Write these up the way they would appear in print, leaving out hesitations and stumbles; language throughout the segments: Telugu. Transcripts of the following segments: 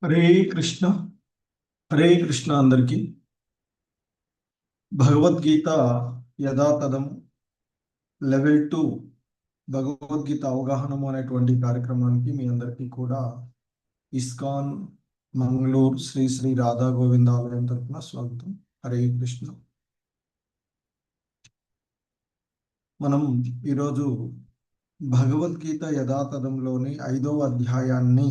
హరే కృష్ణ. హరే కృష్ణ అందరికీ. భగవద్గీత యథాతథం లెవెల్ 2 భగవద్గీత అవగాహనము అనేటువంటి కార్యక్రమానికి మీ అందరికీ కూడా ఇస్కాన్ మంగళూరు శ్రీ శ్రీ రాధా గోవింద ఆలయం తరపున స్వాగతం. హరే కృష్ణ. మనం ఈరోజు భగవద్గీత యథాతథంలోని 5వ అధ్యాయాన్ని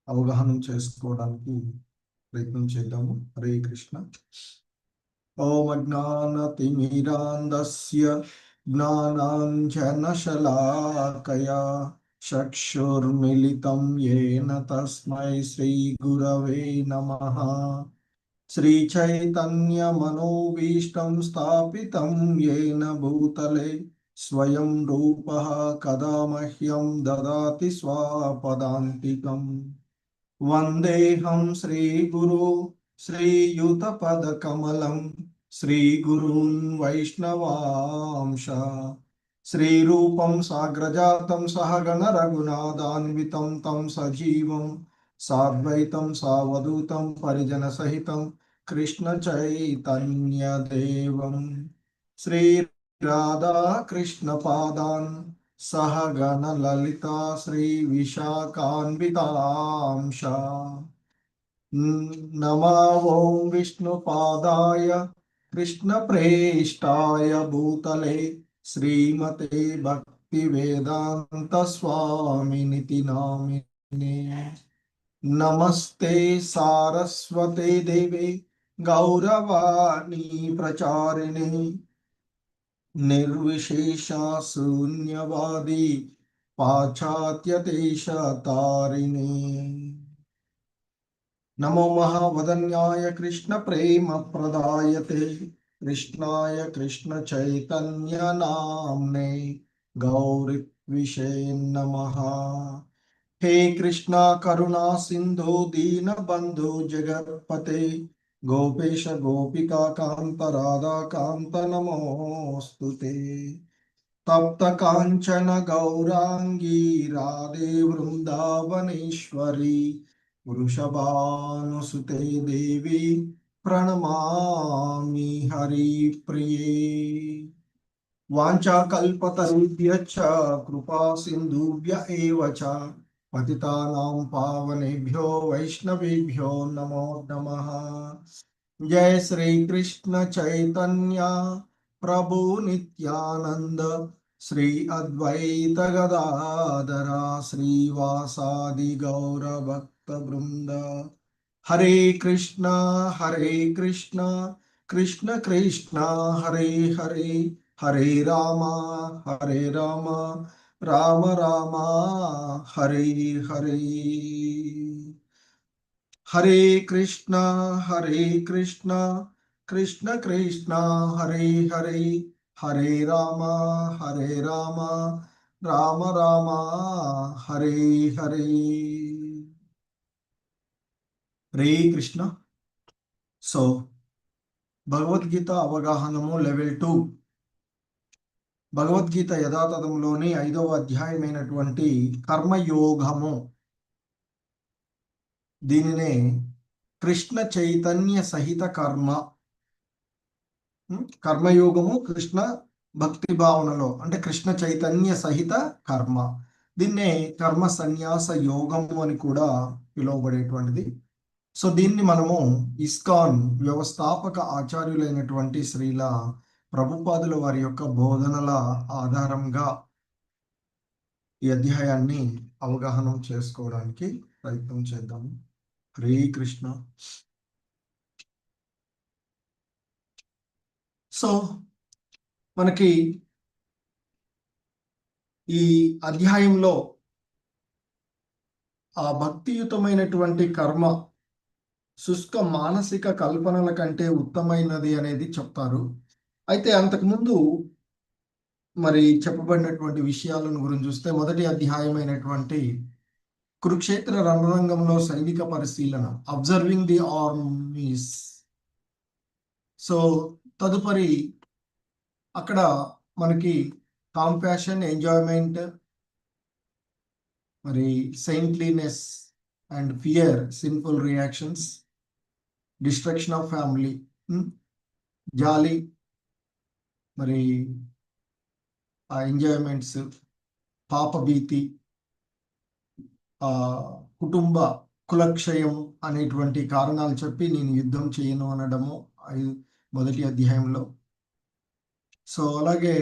అవగాహన చేసుకోవడానికి ప్రయత్నం చేద్దాము. హరే కృష్ణ. ఓం అజ్ఞానతిమిరాంధస్య జ్ఞానాంజనశలాకయా చక్షుర్మిలితం యేన తస్మై శ్రీగురవే నమః. శ్రీచైతన్యమనోభీష్టం స్థాపితం యేన భూతలే స్వయం రూపః కదా మహ్యం దదాతి స్వపదాంతికం. వందేహం శ్రీగురు శ్రీయుతపదకమలం శ్రీగురున్ వైష్ణవాంశ శ్రీరూపం సాగ్రజాతం సహగణ రఘునాథాన్వితం తం సజీవం సాద్వైతం సావధూతం పరిజన సహితం కృష్ణ చైతన్యదేవం శ్రీ రాధా కృష్ణ పాదాన్ సహగణ లలితా శ్రీ విశాఖాన్వితాంశ. నమో ఓం విష్ణుపాదాయ కృష్ణ ప్రేష్టాయ భూతలే శ్రీమతే భక్తి వేదాంత స్వామినితి నామినే. నమస్తే సారస్వతే దేవే గౌరవాణి ప్రచారిణి నిర్విశేష శూన్యవాది పాశ్చాత్యదేశతారిణి. నమో మహావదన్యాయ కృష్ణ ప్రేమ ప్రదాయతే కృష్ణాయ కృష్ణ చైతన్య నామ్నే గౌరిత్విషే నమః. హే కృష్ణ కరుణా సింధు దీన బంధు జగత్పతే గోపేశ గోపికా కాంత రాధా కాంత నమోస్తుతే. తప్త కాంచన గౌరాంగీ రాధే వృందావనేశ్వరి వృషభానుసుతే దేవి ప్రణమామి హరిప్రియే. వాంఛాకల్పతరుభ్యశ్చ కృపా సింధుభ్య ఏవ చ పతితానాం పావనేభ్యో వైష్ణవేభ్యో నమో నమః. జయ శ్రీ కృష్ణ చైతన్య ప్రభు నిత్యానంద శ్రీ అద్వైత గదాధర శ్రీవాసాది గౌర భక్త బృంద. హరే కృష్ణ కృష్ణ కృష్ణ హరే హరే హరే రామ రామ రామ హరే హరే. హరే కృష్ణ కృష్ణ కృష్ణ హరే హరే హరే రామ రామ రామ హరే హరే. హరే కృష్ణ. సో భగవద్గీత అవగాహనము లెవెల్ 2 భగవద్గీత యథాతథంలోని 5వ అధ్యాయమైనటువంటి కర్మయోగము, దీనినే కృష్ణ చైతన్య సహిత కర్మయోగము కృష్ణ భక్తి భావనలో అంటే కృష్ణ చైతన్య సహిత కర్మ, దీన్నే కర్మ సన్యాస యోగము అని కూడా పిలువబడేటువంటిది. సో దీన్ని మనము ఇస్కాన్ వ్యవస్థాపక ఆచార్యులైనటువంటి శ్రీల ప్రభుపాదుల వారి యొక్క బోధనల ఆధారంగా ఈ అధ్యాయాన్ని అవగాహన చేసుకోవడానికి ప్రయత్నం చేద్దాము. హరే కృష్ణ. సో మనకి ఈ అధ్యాయంలో ఆ భక్తియుతమైనటువంటి కర్మ శుష్క మానసిక కల్పనల కంటే ఉత్తమైనది అనేది చెప్తారు. అయితే అంతకుముందు మరి చెప్పబడినటువంటి విషయాలను గురించి చూస్తే, మొదటి అధ్యాయమైనటువంటి కురుక్షేత్ర రణరంగంలో సైనిక పరిశీలన, అబ్జర్వింగ్ ది ఆర్మీస్. సో తదుపరి అక్కడ మనకి కాంపాషన్, ఎంజాయ్మెంట్, మరి saintliness and fear, sinful reactions, destruction of family, జాలి, మరి ఆ ఎంజాయ్మెంట్స్, పాపభీతి, ఆ కుటుంబ కులక్షయం అనేటువంటి కారణాలు చెప్పి నేను యుద్ధం చేయను అనడము మొదటి అధ్యాయంలో. సో అలాగే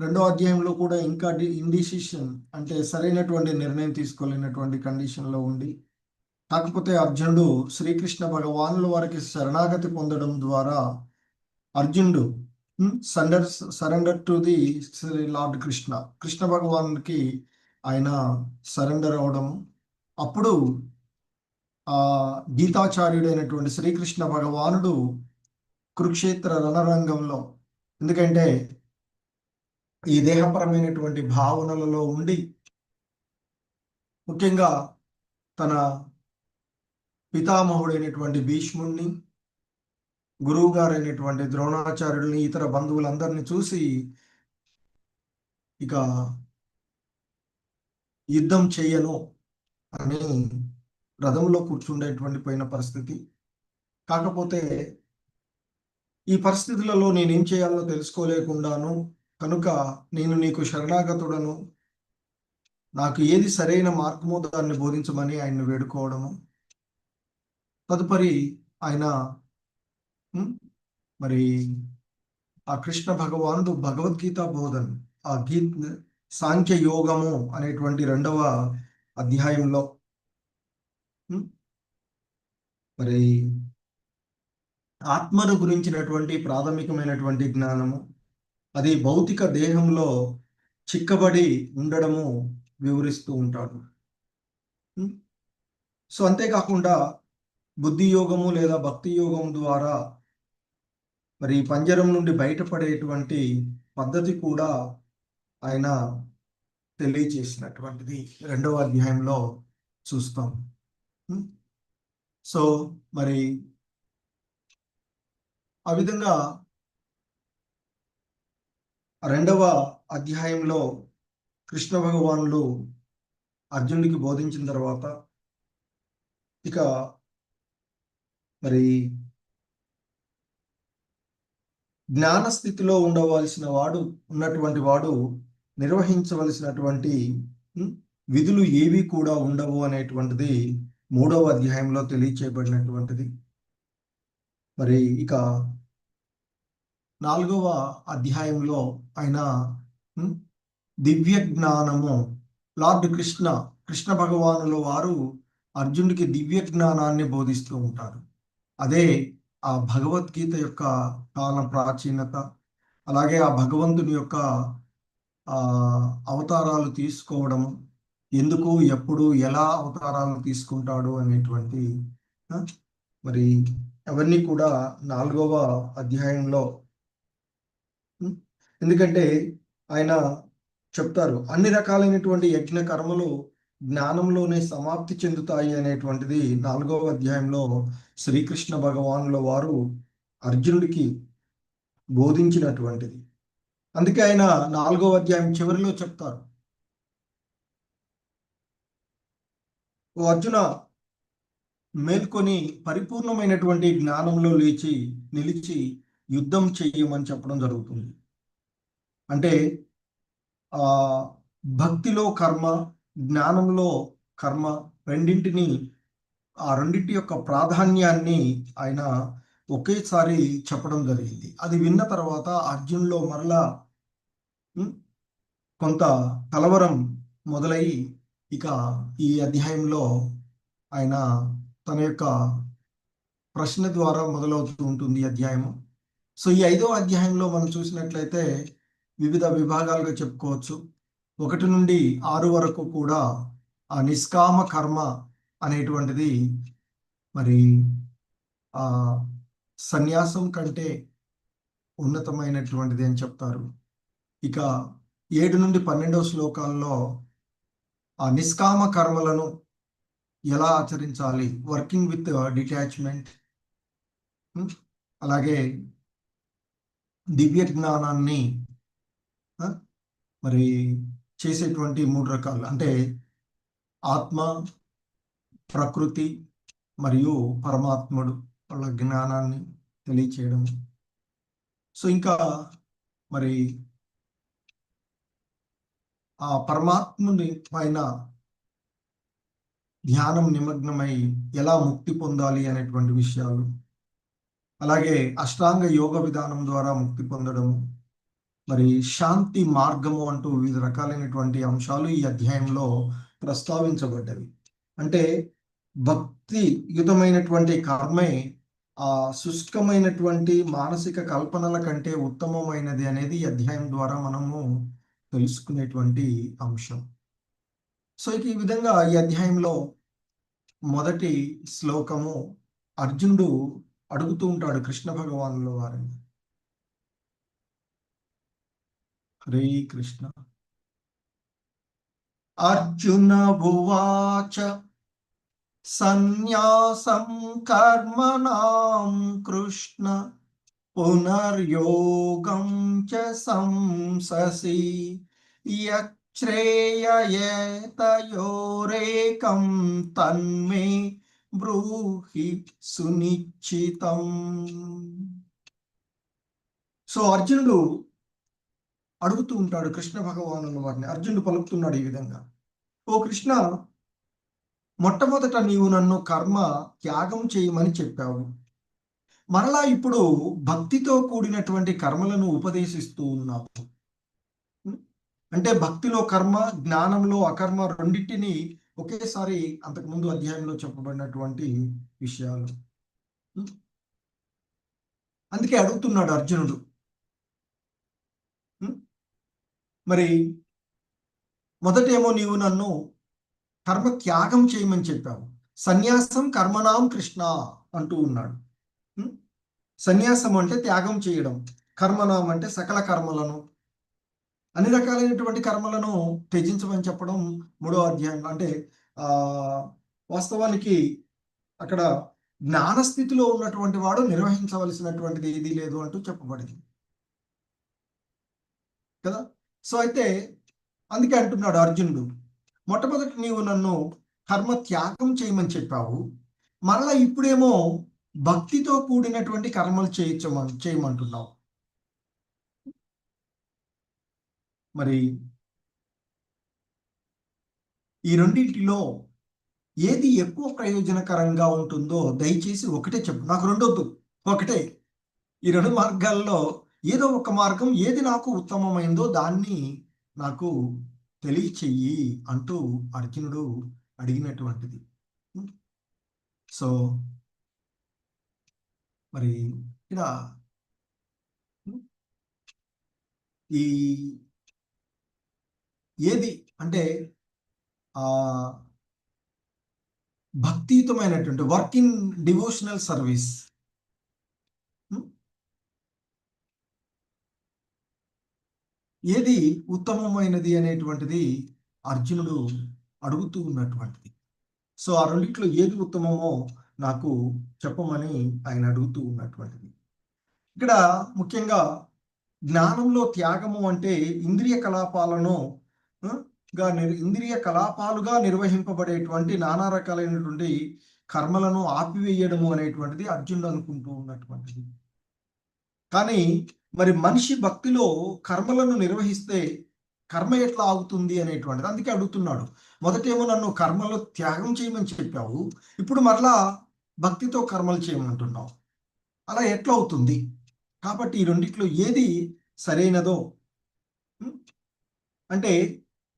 రెండో అధ్యాయంలో కూడా ఇంకా ఇండిసిషన్, అంటే సరైనటువంటి నిర్ణయం తీసుకోలేనటువంటి కండిషన్లో ఉండి, కాకపోతే అర్జునుడు శ్రీకృష్ణ భగవానుల వారికి శరణాగతి పొందడం ద్వారా అర్జునుడు surrender to the lord Krishna, Krishna భగవానుడికి ఆయన సరెండర్ అవడం. అప్పుడు ఆ గీతాచార్యుడైనటువంటి శ్రీకృష్ణ భగవానుడు కురుక్షేత్ర రణరంగంలో, ఎందుకంటే ఈ దేహపరమైనటువంటి భావనలలో ఉండి ముఖ్యంగా తన పితామహుడైనటువంటి భీష్ముడిని, గురువు గారైనటువంటి ద్రోణాచార్యుల్ని, ఇతర బంధువులందరినీ చూసి ఇక యుద్ధం చేయను అని రథంలో కూర్చుండేటువంటి పోయిన పరిస్థితి. కాకపోతే ఈ పరిస్థితులలో నేనేం చేయాలో తెలుసుకోలేకుండాను, కనుక నేను నీకు శరణాగతుడను, నాకు ఏది సరైన మార్గమో దాన్ని బోధించమని ఆయన్ని వేడుకోవడము. తదుపరి ఆయన మరి ఆ కృష్ణ భగవానుడు భగవద్గీత బోధన, ఆ సాంఖ్య యోగము అనేటువంటి రెండవ అధ్యాయంలో మరి ఆత్మను గురించినటువంటి ప్రాథమికమైనటువంటి జ్ఞానము, అది భౌతిక దేహంలో చిక్కబడి ఉండడము వివరిస్తూ ఉంటాడు. సో అంతేకాకుండా బుద్ధి యోగము లేదా భక్తి యోగం ద్వారా మరి పంజరం నుండి బయటపడేటువంటి పద్ధతి కూడా ఆయన తెలియచేసినటువంటిది రెండవ అధ్యాయంలో చూస్తాం. సో మరి ఆ విధంగా రెండవ అధ్యాయంలో కృష్ణ భగవానుడు అర్జునుడికి బోధించిన తర్వాత ఇక మరి జ్ఞాన స్థితిలో ఉన్నటువంటి వాడు నిర్వహించవలసినటువంటి విధులు ఏవి కూడా ఉండవు అనేటువంటిది మూడవ అధ్యాయంలో తెలియచేయబడినటువంటిది. మరి ఇక నాలుగవ అధ్యాయంలో ఆయన దివ్య జ్ఞానము, లార్డ్ కృష్ణ భగవానుల వారు అర్జునుడికి దివ్య జ్ఞానాన్ని బోధిస్తూ ఉంటారు. అదే ఆ భగవద్గీత యొక్క కాల ప్రాచీనత, అలాగే ఆ భగవంతుని యొక్క అవతారాలు తీసుకోవడం, ఎందుకు, ఎప్పుడు, ఎలా అవతారాలు తీసుకుంటాడు అనేటువంటి మరి అవన్నీ కూడా నాలుగవ అధ్యాయంలో. ఎందుకంటే ఆయన చెప్తారు అన్ని రకాలైనటువంటి యజ్ఞ కర్మలు జ్ఞానంలోనే సమాప్తి చెందుతాయి అనేటువంటిది నాలుగవ అధ్యాయంలో శ్రీకృష్ణ భగవానుల వారు అర్జునుడికి బోధించినటువంటిది. అందుకే ఆయన నాలుగవ అధ్యాయం చివరిలో చెప్తారు, ఓ అర్జున, మేల్కొని పరిపూర్ణమైనటువంటి జ్ఞానంలో నిలిచి యుద్ధం చెయ్యమని చెప్పడం జరుగుతుంది. అంటే ఆ భక్తిలో కర్మ, జ్ఞానంలో కర్మ, ఆ రెండింటి యొక్క ప్రాధాన్యాన్ని ఆయన ఒకేసారి చెప్పడం జరిగింది. అది విన్న తర్వాత అర్జున్లో మరలా కొంత కలవరం మొదలై ఇక ఈ అధ్యాయంలో ఆయన తన యొక్క ప్రశ్న ద్వారా మొదలవుతూ ఉంటుంది అధ్యాయము. సో ఈ 5వ అధ్యాయంలో మనం చూసినట్లయితే వివిధ విభాగాలుగా చెప్పుకోవచ్చు. 1 నుండి 6 వరకు కూడా ఆ నిష్కామ కర్మ అనేటువంటిది మరి ఆ సన్యాసం కంటే ఉన్నతమైనటువంటిది అని చెప్తారు. ఇక 7 నుండి 12వ శ్లోకాల్లో ఆ నిష్కామ కర్మలను ఎలా ఆచరించాలి, వర్కింగ్ విత్ డిటాచ్మెంట్, అలాగే దివ్య జ్ఞానాన్ని మరి చేసేటువంటి 3 రకాలు, అంటే ఆత్మ, ప్రకృతి మరియు పరమాత్ముడు వాళ్ళ జ్ఞానాన్ని తెలియచేయడం. సో ఇంకా మరి ఆ పరమాత్ముని పైన ధ్యానం నిమగ్నమై ఎలా ముక్తి పొందాలి అనేటువంటి విషయాలు, అలాగే అష్టాంగ యోగ విధానం ద్వారా ముక్తి పొందడం, మరి శాంతి మార్గము అంటూ వివిధ రకాలైనటువంటి అంశాలు ఈ అధ్యాయంలో ప్రస్తావించబడ్డవి. అంటే భక్తియుతమైనటువంటి కర్మే ఆ శుష్కమైనటువంటి మానసిక కల్పనల కంటే ఉత్తమమైనది అనేది ఈ అధ్యాయం ద్వారా మనము తెలుసుకునేటువంటి అంశం. సో ఈ విధంగా ఈ అధ్యాయంలో మొదటి శ్లోకము అర్జునుడు అడుగుతూ ఉంటాడు కృష్ణ భగవానుల వారిని. హరే కృష్ణ. అర్జున భువాచ సన్యాసం కర్మణాం కృష్ణ పునర్యోగం చ సంససి యచ్ఛ్రేయయేతయోరేకం తన్మే బ్రూహి సునిశ్చితం. సో అర్జునుడు అడుగుతూ ఉంటాడు కృష్ణ భగవానుల వారిని. అర్జునుడు పలుకుతున్నాడు ఈ విధంగా, ఓ కృష్ణ, మొట్టమొదట నీవు నన్ను కర్మ త్యాగం చేయమని చెప్పావు. మరలా ఇప్పుడు భక్తితో కూడినటువంటి కర్మలను ఉపదేశిస్తూ ఉన్నావు. అంటే భక్తిలో కర్మ, జ్ఞానంలో అకర్మ రెండింటినీ ఒకేసారి అంతకుముందు అధ్యాయంలో చెప్పబడినటువంటి విషయాలు. అందుకే అడుగుతున్నాడు అర్జునుడు. మరి మొదటేమో నీవు నన్ను కర్మ త్యాగం చేయమని చెప్పావు. సన్యాసం కర్మణాం కృష్ణ అంటూ ఉన్నాడు. సన్యాసం అంటే త్యాగం చేయడం, కర్మణం అంటే సకల కర్మలను, అన్ని రకాలైనటువంటి కర్మలను త్యజించమని చెప్పడం 3వ అధ్యాయంలో. అంటే వాస్తవానికి అక్కడ జ్ఞానస్థితిలో ఉన్నటువంటి వాడు నిర్వహించవలసినటువంటిది ఏదీ లేదు అంటూ చెప్పబడింది కదా. సో అయితే అందుకే అంటున్నాడు అర్జునుడు, మొట్టమొదటి నీవు నన్ను కర్మ త్యాగం చేయమని చెప్పావు, మరలా ఇప్పుడేమో భక్తితో కూడినటువంటి కర్మలు చేయమంటున్నావు. మరి ఈ రెండింటిలో ఏది ఎక్కువ ప్రయోజనకరంగా ఉంటుందో దయచేసి ఒకటే చెప్పు, నాకు రెండొద్దు, ఒకటే. ఈ రెండు మార్గాల్లో ఏదో ఒక మార్గం, ఏది నాకు ఉత్తమమైందో దాన్ని నాకు తెలియచెయ్యి అంటూ అర్జునుడు అడిగినటువంటిది. సో మరి ఇక్కడ ఈ ఏది అంటే భక్తియుతమైనటువంటి వర్క్ ఇన్ డివోషనల్ సర్వీస్, ఏది ఉత్తమమైనది అనేటువంటిది అర్జునుడు అడుగుతూ ఉన్నటువంటిది. సో ఆ రెండిట్లో ఏది ఉత్తమమో నాకు చెప్పమని ఆయన అడుగుతూ ఉన్నటువంటిది. ఇక్కడ ముఖ్యంగా జ్ఞానంలో త్యాగము అంటే ఇంద్రియ కలాపాలను ఇంద్రియ కలాపాలుగా నిర్వహింపబడేటువంటి నానా రకాలైనటువంటి కర్మలను ఆపివేయడము అనేటువంటిది అర్జునుడు అనుకుంటూ ఉన్నటువంటిది. కానీ మరి మనిషి భక్తిలో కర్మలను నిర్వహిస్తే కర్మ ఎట్లా ఆగుతుంది అనేటువంటిది. అందుకే అడుగుతున్నాడు, మొదటేమో నన్ను కర్మలో త్యాగం చేయమని చెప్పావు, ఇప్పుడు మరలా భక్తితో కర్మలు చేయమంటున్నావు, అలా ఎట్లా అవుతుంది? కాబట్టి ఈ రెండిట్లో ఏది సరైనదో, అంటే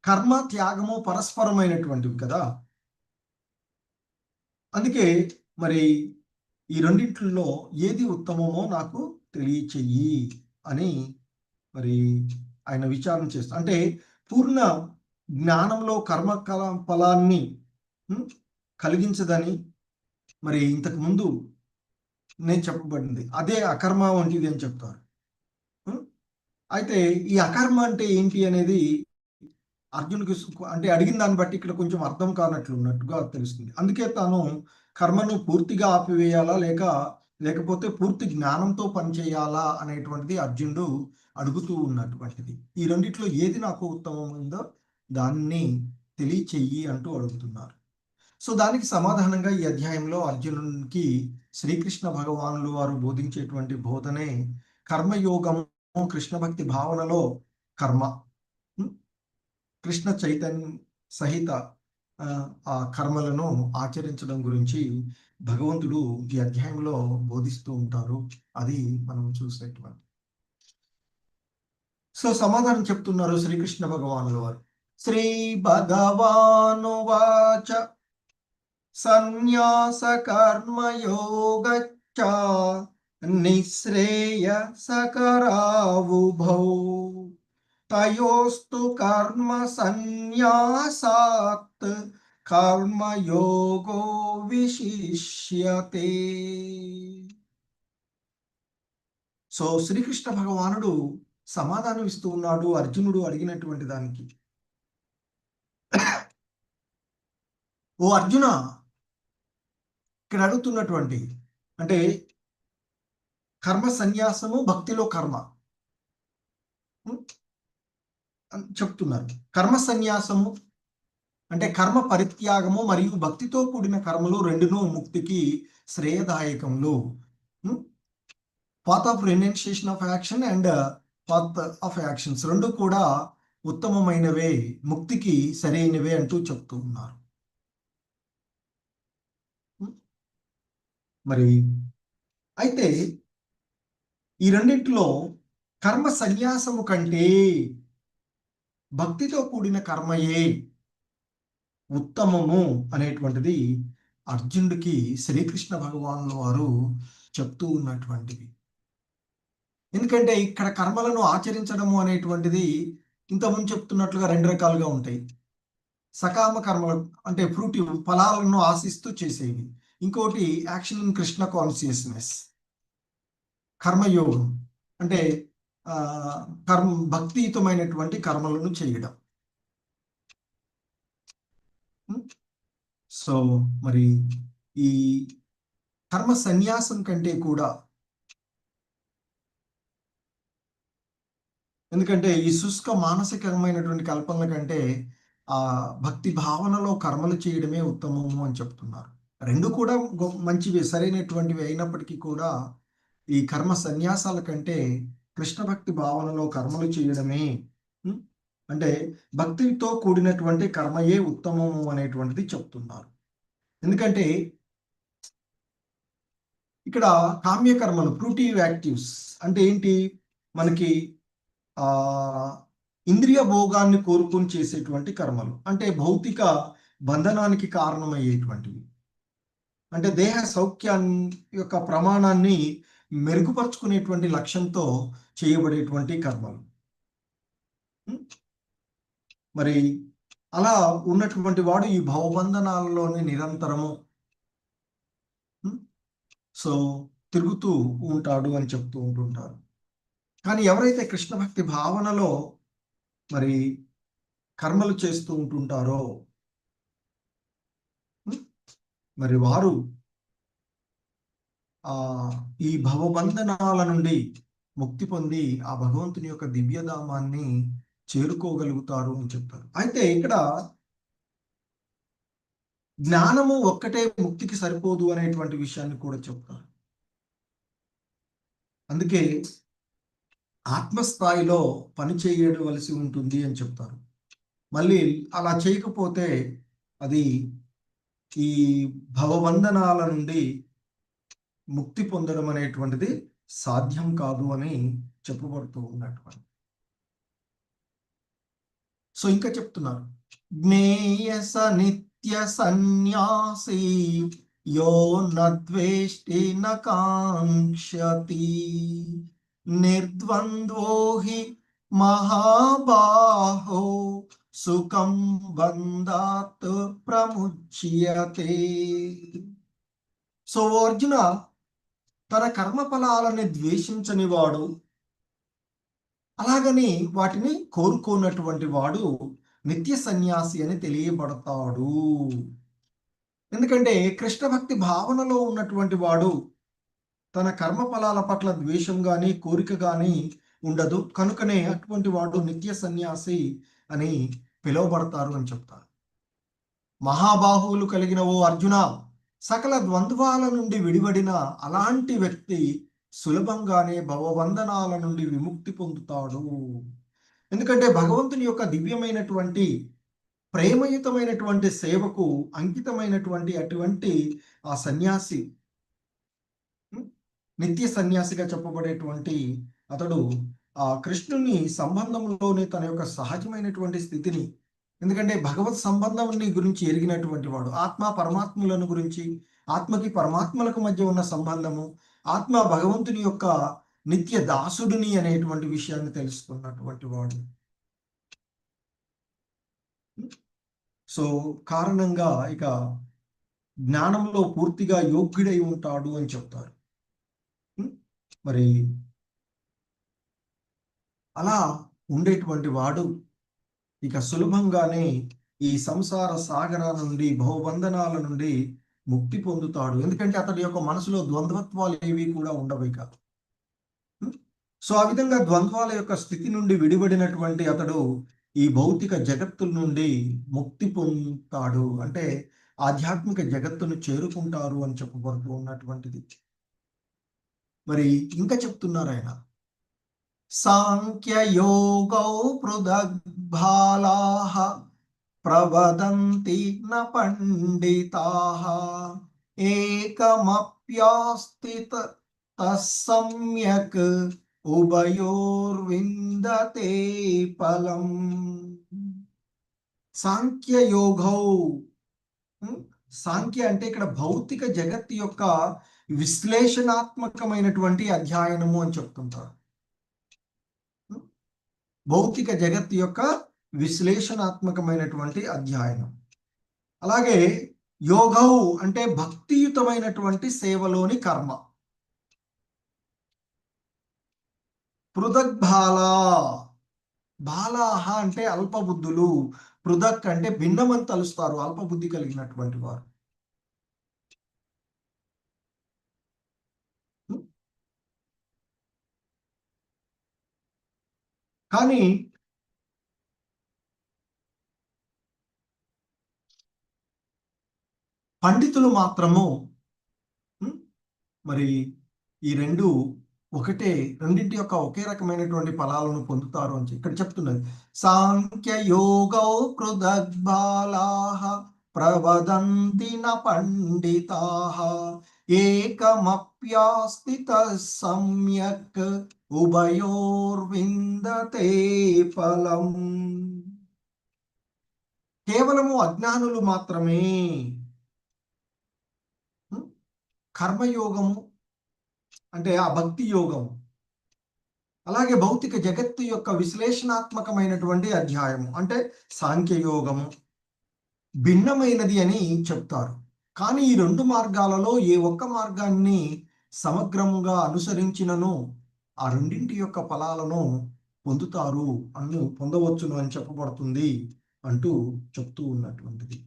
కర్మ త్యాగము పరస్పరమైనటువంటివి కదా. అందుకే మరి ఈ రెండింటిలో ఏది ఉత్తమమో నాకు తెలియచెయ్యి అని మరి ఆయన విచారణ చేస్తారు. అంటే పూర్ణ జ్ఞానంలో కర్మ ఫలాన్ని కలిగించదని మరి ఇంతకు ముందు నేను చెప్పబడింది, అదే అకర్మ వంటిది అని చెప్తారు. అయితే ఈ అకర్మ అంటే ఏంటి అనేది అర్జునుడికి అంటే అడిగిన దాన్ని బట్టి ఇక్కడ కొంచెం అర్థం కానట్లు ఉన్నట్టుగా తెలుస్తుంది. అందుకే తాను కర్మను పూర్తిగా ఆపివేయాలా లేకపోతే పూర్తి జ్ఞానంతో పనిచేయాలా అనేటువంటిది అర్జునుడు అడుగుతూ ఉన్నటువంటిది. ఈ రెండిట్లో ఏది నాకు ఉత్తమమైందో దాన్ని తెలియచెయ్యి అంటూ అడుగుతున్నారు. సో దానికి సమాధానంగా ఈ అధ్యాయంలో అర్జునునికి శ్రీకృష్ణ భగవానులు వారు బోధించేటువంటి బోధనే కర్మయోగము, కృష్ణ భక్తి భావనలో కర్మ, కృష్ణ చైతన్య సహిత ఆ కర్మలను ఆచరించడం గురించి భగవంతుడు ఈ అధ్యాయంలో బోధిస్తూ ఉంటారు. అది మనం చూసేటువంటి. సో సమాధానం చెప్తున్నారు శ్రీకృష్ణ భగవానుల వారు. శ్రీ భగవాను వాచ సన్యాస కర్మయోగచ్చ నిశ్రేయసకరావుభౌ తయోస్తు కర్మ సన్యాసాత్ కర్మయోగో విశిష్యతే. సో శ్రీకృష్ణ భగవానుడు సమాధానం ఇస్తూ ఉన్నాడు అర్జునుడు అడిగినటువంటి దానికి. ఓ అర్జున, ఇక్కడ అడుగుతున్నటువంటి అంటే కర్మ సన్యాసము, భక్తిలో కర్మ చెప్తున్నారు. కర్మ సన్యాసము అంటే కర్మ పరిత్యాగము మరియు భక్తితో కూడిన కర్మలు రెండును ముక్తికి శ్రేయదాయకములు. Path of renunciation of action and path of actions రెండు కూడా ఉత్తమమైనవే, ముక్తికి సరైనవే అంటూ చెప్తూ ఉన్నారు. మరి అయితే ఈ రెండింటిలో కర్మ సన్యాసము కంటే భక్తితో కూడిన కర్మయే ఉత్తమము అనేటువంటిది అర్జునుడికి శ్రీకృష్ణ భగవానుల వారు చెప్తూ ఉన్నటువంటిది. ఎందుకంటే ఇక్కడ కర్మలను ఆచరించడము అనేటువంటిది ఇంతకుముందు చెప్తున్నట్లుగా రెండు రకాలుగా ఉంటాయి. సకామ కర్మలు అంటే ఫ్రూటి ఫలాలను ఆశిస్తూ చేసేవి. ఇంకోటి యాక్షన్ ఇన్ కృష్ణ కాన్షియస్నెస్, కర్మయోగం అంటే భక్తియుతమైనటువంటి కర్మలను చేయడం. సో మరి ఈ కర్మ సన్యాసం కంటే కూడా, ఎందుకంటే ఈ శుష్క మానసికమైనటువంటి కల్పనల కంటే ఆ భక్తి భావనలో కర్మలు చేయడమే ఉత్తమము అని చెప్తున్నారు. రెండు కూడా మంచివి, సరైనటువంటివి అయినప్పటికీ కూడా ఈ కర్మ సన్యాసాల కంటే కృష్ణ భక్తి భావనలో కర్మలు చేయడమే, అంటే భక్తితో కూడినటువంటి కర్మయే ఉత్తమము అనేటువంటిది చెప్తున్నారు. ఎందుకంటే ఇక్కడ కామ్యకర్మలు, ఫ్రూటివ్ యాక్టివ్స్ అంటే ఏంటి, మనకి ఇంద్రియ భోగాన్ని కోరుకొని చేసేటువంటి కర్మలు అంటే భౌతిక బంధనానికి కారణమయ్యేటువంటివి, అంటే దేహ సౌఖ్యాన్ని యొక్క ప్రమాణాన్ని మెరుగుపరుచుకునేటువంటి లక్ష్యంతో చేయబడేటువంటి కర్మలు. మరి అలా ఉన్నటువంటి వాడు ఈ భవబంధనాలలోనే నిరంతరము సో తిరుగుతూ ఉంటాడు అని చెప్తూ ఉంటుంటారు. కానీ ఎవరైతే కృష్ణ భక్తి భావనలో మరి కర్మలు చేస్తూ ఉంటుంటారో మరి వారు ఈ భవబంధనాల నుండి ముక్తి పొంది ఆ భగవంతుని యొక్క దివ్యధామాన్ని చేరుకోగలుగుతారు అని చెప్తారు. అయితే ఇక్కడ జ్ఞానము ఒక్కటే ముక్తికి సరిపోదు అనేటువంటి విషయాన్ని కూడా చెప్తారు. అందుకే ఆత్మస్థాయిలో పని చేయవలసి ఉంటుంది అని చెప్తారు. మళ్ళీ అలా చేయకపోతే అది ఈ భవబంధనాల నుండి ముక్తి పొందడం అనేటువంటిది సాధ్యం కాదు అని చెప్పబడుతూ ఉన్నటువంటి. సో ఇంకా చెప్తున్నారు, జ్ఞేయస నిత్య సన్యాసి యో నద్వేష్టి నకాంక్షతి నిర్ద్వంద్వో హి మహాబాహో సుఖం బంధాత్ ప్రముచ్యతే. సో అర్జున, తన కర్మఫలాలని ద్వేషించని వాడు, అలాగని వాటిని కోరుకోనటువంటి వాడు నిత్య సన్యాసి అని తెలియబడతాడు. ఎందుకంటే కృష్ణ భక్తి భావనలో ఉన్నటువంటి వాడు తన కర్మఫలాల పట్ల ద్వేషం గాని కోరిక గాని ఉండదు, కనుకనే అటువంటి వాడు నిత్య సన్యాసి అని పిలువబడతారు అని చెప్తారు. మహాబాహువులు కలిగిన ఓ అర్జున, సకల ద్వంద్వాల నుండి విడివడిన అలాంటి వ్యక్తి సులభంగానే భవబంధనాల నుండి విముక్తి పొందుతాడు. ఎందుకంటే భగవంతుని యొక్క దివ్యమైనటువంటి ప్రేమయుతమైనటువంటి సేవకు అంకితమైనటువంటి అటువంటి ఆ సన్యాసి, నిత్య సన్యాసిగా చెప్పబడేటువంటి అతడు ఆ కృష్ణుని సంబంధంలోనే తన యొక్క సహజమైనటువంటి స్థితిని, ఎందుకంటే భగవత్ సంబంధాన్ని గురించి ఎరిగినటువంటి వాడు, ఆత్మ పరమాత్ములను గురించి, ఆత్మకి పరమాత్మలకు మధ్య ఉన్న సంబంధము, ఆత్మ భగవంతుని యొక్క నిత్య దాసుడిని అనేటువంటి విషయాన్ని తెలుసుకున్నటువంటి వాడు. సో కారణంగా ఇక జ్ఞానంలో పూర్తిగా యోగ్యుడై ఉంటాడు అని చెప్తారు. మరి అలా ఉండేటువంటి వాడు ఇక సులభంగానే ఈ సంసార సాగర నుండి, భవబంధనాల నుండి ముక్తి పొందుతాడు. ఎందుకంటే అతడి యొక్క మనసులో ద్వంద్వత్వాలు ఏవి కూడా ఉండవు ఇక. సో ఆ విధంగా ద్వంద్వాల యొక్క స్థితి నుండి విడిపడినటువంటి అతడు ఈ భౌతిక జగత్తు నుండి ముక్తి పొందుతాడు. అంటే ఆధ్యాత్మిక జగత్తును చేరుకుంటారు అని చెప్పబడుతూ ఉన్నటువంటిది. మరి ఇంకా చెప్తున్నారు ఆయన, సాంఖ్యయోగౌ పృథగ్బాలాః ప్రవదంతి న పండితాః ఏకమప్యాస్తి తస్సమ్యక్ ఉభయోర్విందతే ఫలం. సాంఖ్యయోగౌ, సాంఖ్య అంటే ఇక్కడ భౌతిక జగత్తు యొక్క విశ్లేషణాత్మకమైనటువంటి అధ్యయనము అని చెప్తుంటారు. భౌతిక జగత్తు యొక్క విశ్లేషణాత్మకమైనటువంటి అధ్యయనం. అలాగే యోగౌ అంటే భక్తియుతమైనటువంటి సేవలోని కర్మ. పృథగ్బాలా, బాలాహ అంటే అల్పబుద్ధులు, పృథక్ అంటే భిన్నమని తలుస్తారు అల్పబుద్ధి కలిగినటువంటి వారు. కానీ పండితులు మాత్రము మరి ఈ రెండు ఒకటే, రెండింటి యొక్క ఒకే రకమైనటువంటి ఫలాలను పొందుతారు అని ఇక్కడ చెప్తున్నది. సాంఖ్య యోగౌ పృథగ్బాలాః ప్రవదంతి న పండితాః ఏకమప్యాస్తి తస్సమ్యక్ ఉభయోర్విందతే ఫలం. కేవలము అజ్ఞానులు మాత్రమే కర్మయోగము అంటే ఆ భక్తి యోగం, అలాగే భౌతిక జగత్తు యొక్క విశ్లేషణాత్మకమైనటువంటి అధ్యాయము అంటే సాంఖ్యయోగము భిన్నమైనది అని చెప్తారు. కానీ ఈ రెండు మార్గాలలో ఏ ఒక్క మార్గాన్ని సమగ్రముగా అనుసరించినను ఆ రెండింటి యొక్క ఫలాలను పొందుతారు అని పొందవచ్చును అని చెప్పబడుతుంది అంటూ చెప్తూ ఉన్నటువంటిది.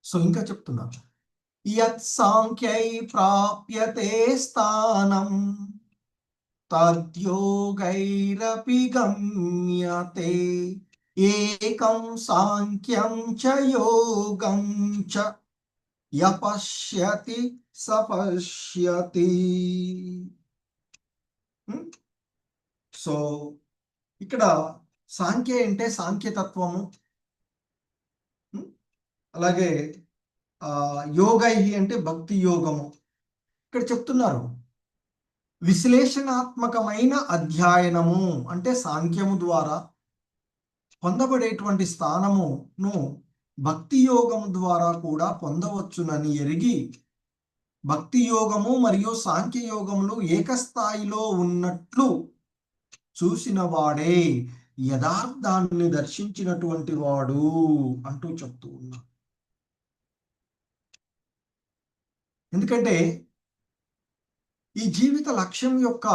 సో ఇంకా చెప్తున్నారు, యత్ సాంఖ్యై ప్రాప్యతే స్థానం తద్యోగైరపి గమ్యతే ఏకం సాంఖ్యం చ యోగం చ యపశ్యతి సపశ్యతి. సో ఇక్కడ సాంఖ్య అంటే సాంఖ్యతత్వము, అలాగే యోగై అంటే భక్తి యోగము. ఇక్కడ చెప్తున్నారు విశ్లేషణాత్మకమైన అధ్యయనము అంటే సాంఖ్యము ద్వారా పొందబడేటువంటి స్థానమును భక్తి యోగము ద్వారా కూడా పొందవచ్చునని ఎరిగి భక్తి యోగము మరియు సాంఖ్య యోగములు ఏకస్థాయిలో ఉన్నట్లు చూసిన వాడే యథార్థాన్ని దర్శించినటువంటి వాడు అంటూ చెప్తూ ఉన్నా. ఎందుకంటే ఈ జీవిత లక్ష్యం యొక్క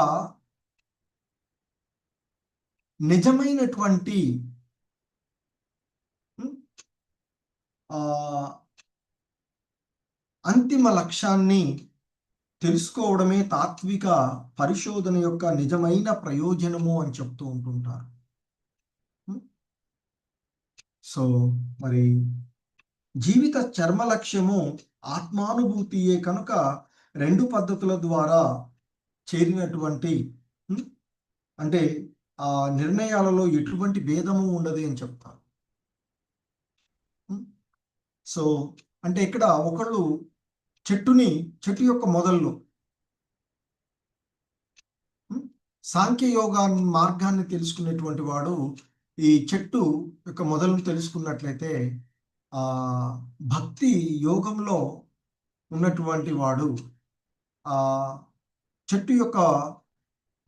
నిజమైనటువంటి అంతిమ లక్ష్యాన్ని తెలుసుకోవడమే తాత్విక పరిశోధన యొక్క నిజమైన ప్రయోజనము అని చెప్తూ ఉంటుంటారు. సో మరి జీవిత చర్మ లక్ష్యము ఆత్మానుభూతియే కనుక రెండు పద్ధతుల ద్వారా చేరినటువంటి అంటే ఆ నిర్ణయాలలో ఎటువంటి భేదము ఉండదు అని చెప్తారు. సో అంటే ఇక్కడ ఒకళ్ళు చెట్టు యొక్క మొదల్లో సాంఖ్యయోగా మార్గాన్ని తెలుసుకునేటువంటి వాడు ఈ చెట్టు యొక్క మొదలను తెలుసుకున్నట్లయితే ఆ భక్తి యోగంలో ఉన్నటువంటి వాడు ఆ చెట్టు యొక్క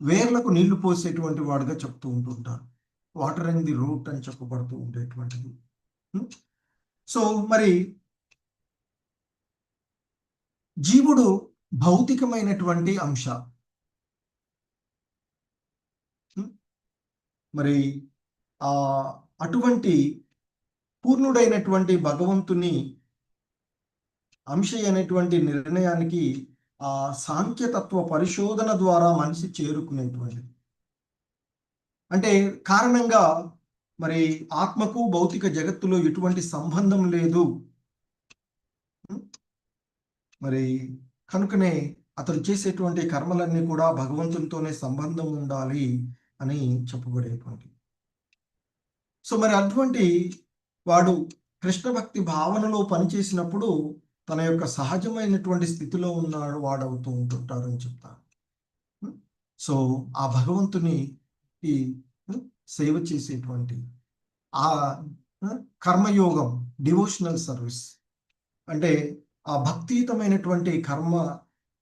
వేర్లకు నీళ్లు పోసేటువంటి వాడుగా చెప్తూ ఉంటుంటారు. వాటర్ అండ్ ది రూట్ అని చెప్పబడుతూ ఉండేటువంటిది. సో మరి జీవుడు భౌతికమైనటువంటి అంశ. మరి అటువంటి పూర్ణుడైనటువంటి భగవంతుని అంశ అనేటువంటి నిర్ణయానికి ఆ సాంఖ్యతత్వ పరిశోధన ద్వారా మనిషి చేరుకునేటువంటిది. అంటే కారణంగా మరి ఆత్మకు భౌతిక జగత్తులో ఎటువంటి సంబంధం లేదు. మరి కనుకనే అతడు చేసేటువంటి కర్మలన్నీ కూడా భగవంతునితోనే సంబంధం ఉండాలి అని చెప్పబడేటువంటి. సో మరి అటువంటి వాడు కృష్ణ భక్తి భావనలో పనిచేసినప్పుడు తన యొక్క సహజమైనటువంటి స్థితిలో ఉన్నాడు వాడవుతూ ఉంటుంటారని చెప్తారు. సో ఆ భగవంతుని ఈ సేవ చేసేటువంటి ఆ కర్మయోగం, డివోషనల్ సర్వీస్ అంటే ఆ భక్తియుతమైనటువంటి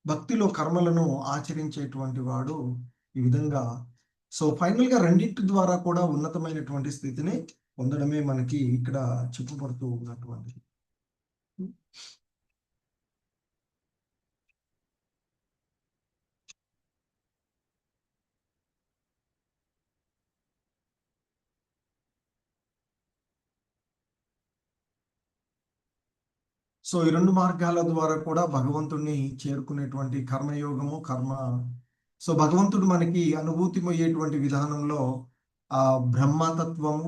భక్తిలో కర్మలను ఆచరించేటువంటి వాడు ఈ విధంగా. సో ఫైనల్గా రెండింటి ద్వారా కూడా ఉన్నతమైనటువంటి స్థితిని పొందడమే మనకి ఇక్కడ చెప్పబడుతూ ఉన్నటువంటిది. సో ఈ రెండు మార్గాల ద్వారా కూడా భగవంతుడిని చేరుకునేటువంటి కర్మయోగము సో భగవంతుడు మనకి అనుభూతిమయ్యేటువంటి విధానంలో ఆ బ్రహ్మతత్వము,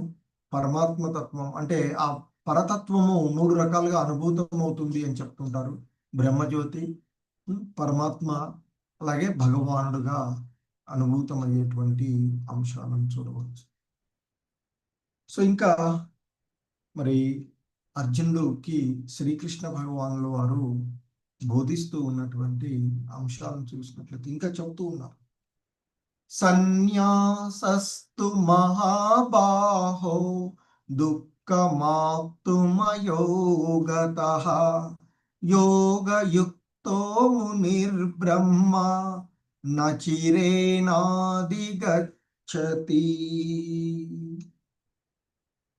పరమాత్మతత్వం అంటే ఆ పరతత్వము 3 రకాలుగా అనుభూతం అవుతుంది అని చెప్తుంటారు. బ్రహ్మజ్యోతి, పరమాత్మ, అలాగే భగవానుడుగా అనుభూతమయ్యేటువంటి అంశాలను చూడవచ్చు. సో ఇంకా మరి అర్జునుడికి శ్రీకృష్ణ భగవానుల వారు బోధిస్తూ ఉన్నటువంటి అంశాలను చూసినట్లయితే ఇంకా చెప్తూ ఉన్నారు. సన్యాసస్తు మహాబాహో దుఃఖమాప్తుమయోగతః యోగయుక్తో మునిర్బ్రహ్మ నచిరేనాదిగచ్చతి.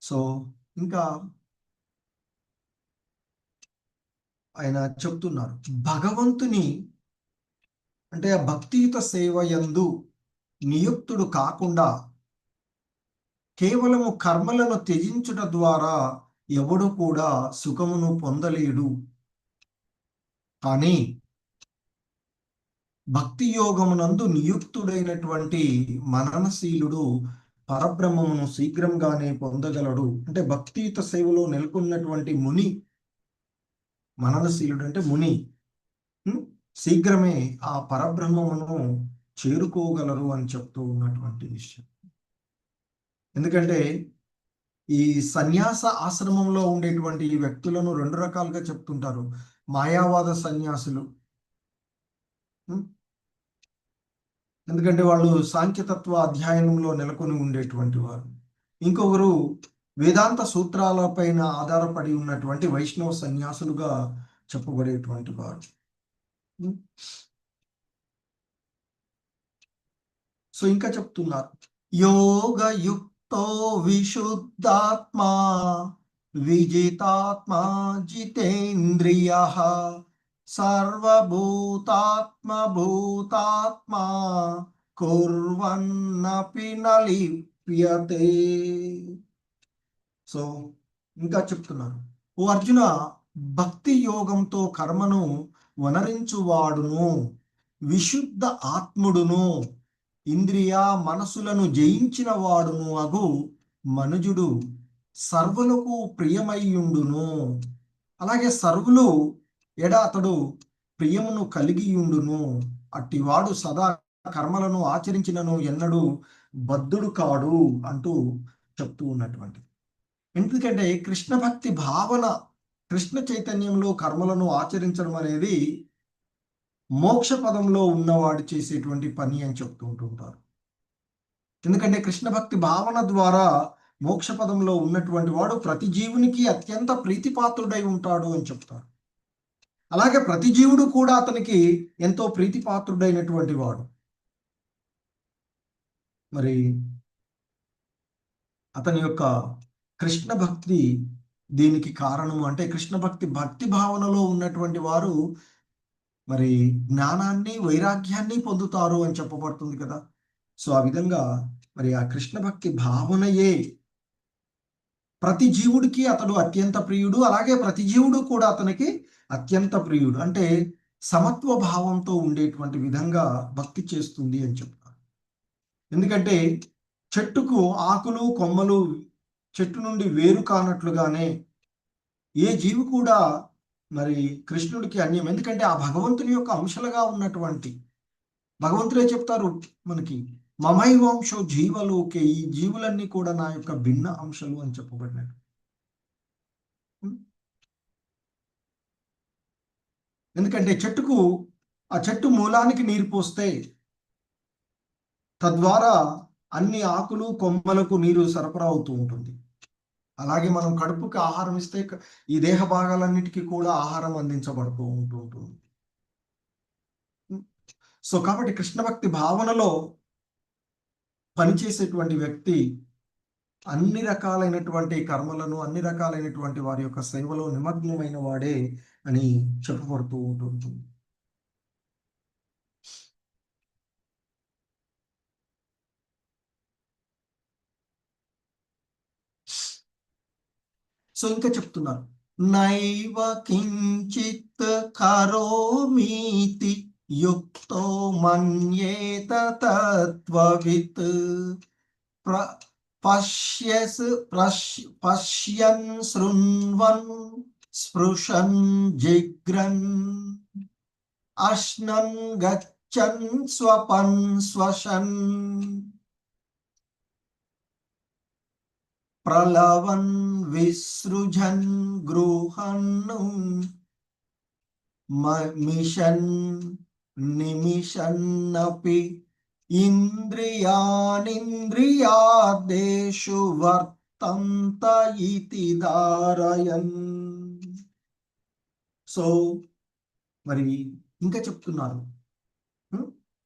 సో ఇంకా ఆయన చెప్తున్నారు, భగవంతుని అంటే ఆ భక్తియుత సేవ యందు నియుక్తుడు కాకుండా కేవలము కర్మలను త్యజించుట ద్వారా ఎవడు కూడా సుఖమును పొందలేడు. కానీ భక్తి యోగమునందు నియుక్తుడైనటువంటి మననశీలుడు పరబ్రహ్మమును శీఘ్రంగానే పొందగలడు. అంటే భక్తియుత సేవలో నెలకొన్నటువంటి ముని, మననశీలుడు అంటే ముని, శీఘ్రమే ఆ పరబ్రహ్మమును చేరుకోగలరు అని చెప్తూ ఉన్నటువంటి విషయం. ఎందుకంటే ఈ సన్యాస ఆశ్రమంలో ఉండేటువంటి ఈ వ్యక్తులను 2 రకాలుగా చెప్తుంటారు. మాయావాద సన్యాసులు, ఎందుకంటే వాళ్ళు సాంఖ్యతత్వ అధ్యయనంలో నెలకొని ఉండేటువంటి వారు. ఇంకొకరు వేదాంత సూత్రాలపైన ఆధారపడి ఉన్నటువంటి వైష్ణవ సన్యాసులుగా చెప్పబడేటువంటి వారు. సో ఇంకా చెప్తున్నారు, యోగయుక్తో విశుద్ధాత్మా విజితాత్మా జితేంద్రియః సర్వభూతాత్మభూతాత్మా కుర్వన్నపి న లిప్యతే. సో ఇంకా చెప్తున్నారు, ఓ అర్జున, భక్తి యోగంతో కర్మను వనరించువాడును విశుద్ధ ఆత్ముడును ఇంద్రియ మనసులను జయించిన వాడును అగు మనుజుడు సర్వులకు ప్రియమయ్యుండును. అలాగే సర్వులు అతడు ప్రియమును కలిగియుండును. అట్టివాడు సదా కర్మలను ఆచరించినను ఎన్నడూ బద్ధుడు కాడు అంటూ చెప్తూ ఉన్నటువంటి. ఎందుకంటే కృష్ణ భక్తి భావన, కృష్ణ చైతన్యంలో కర్మలను ఆచరించడం అనేది మోక్ష పదంలో ఉన్నవాడు చేసేటువంటి పని అని చెప్తూ ఉంటుంటారు. ఎందుకంటే కృష్ణ భక్తి భావన ద్వారా మోక్ష పదంలో ఉన్నటువంటి వాడు ప్రతి జీవునికి అత్యంత ప్రీతిపాత్రుడై ఉంటాడు అని చెప్తారు. అలాగే ప్రతి జీవుడు కూడా అతనికి ఎంతో ప్రీతిపాత్రుడైనటువంటి వాడు. మరి అతని యొక్క కృష్ణ భక్తి దీనికి కారణము అంటే కృష్ణ భక్తి భావనలో ఉన్నటువంటి వారు మరి జ్ఞానాన్ని వైరాగ్యాన్ని పొందుతారు అని చెప్పబడుతుంది కదా. సో ఆ విధంగా మరి ఆ కృష్ణ భక్తి భావనయే ప్రతి జీవుడికి అతడు అత్యంత ప్రియుడు. అలాగే ప్రతి జీవుడు కూడా అతనికి అత్యంత ప్రియుడు. అంటే సమత్వ భావంతో ఉండేటువంటి విధంగా భక్తి చేస్తుంది అని చెప్తారు. ఎందుకంటే చెట్టుకు ఆకులు కొమ్మలు చెట్టు నుండి వేరు కానట్లుగానే ఏ జీవి కూడా మరి కృష్ణుడికి అన్యం. ఎందుకంటే ఆ భగవంతుని యొక్క అంశలుగా ఉన్నటువంటి భగవంతుడే చెప్తారు మనకి, మమైవాంశో జీవలోకే, ఈ జీవులన్నీ కూడా నా యొక్క భిన్న అంశాలు అని చెప్పబడినట్టు. ఎందుకంటే చెట్టుకు ఆ చెట్టు మూలానికి నీరు పోస్తే తద్వారా అన్ని ఆకులు కొమ్మలకు నీరు సరఫరా అవుతూ ఉంటుంది. అలాగే మనం కడుపుకి ఆహారం ఇస్తే ఈ దేహ భాగాలన్నిటికీ కూడా ఆహారం అందించబడుతూ ఉంటుంది. సో కాబట్టి కృష్ణ భక్తి భావనలో పనిచేసేటువంటి వ్యక్తి అన్ని రకాలైనటువంటి కర్మలను, అన్ని రకాలైనటువంటి వారి యొక్క సేవలో నిమగ్నమైన వాడే అని చెప్పబడుతూ ఉంటుంది. సో ఇంకా చెప్తున్నారు, నైవ కించిత్ కరోమీతి యుక్తో మన్యేత తత్వవిత్ పశ్యన్ శృణ్వన్ స్పృశన్ జిగ్రన్ అశ్నన్ గచ్చన్ స్వపన్ శ్వసన్ ప్రలవన్ విసృజన్ గృహన్ మిషన్ నిమిషన్నపి ఇంద్రియానింద్రియాదేషు వర్తంత ఇతి ధారయన్. సో మరి ఇంకా చెప్తున్నారు,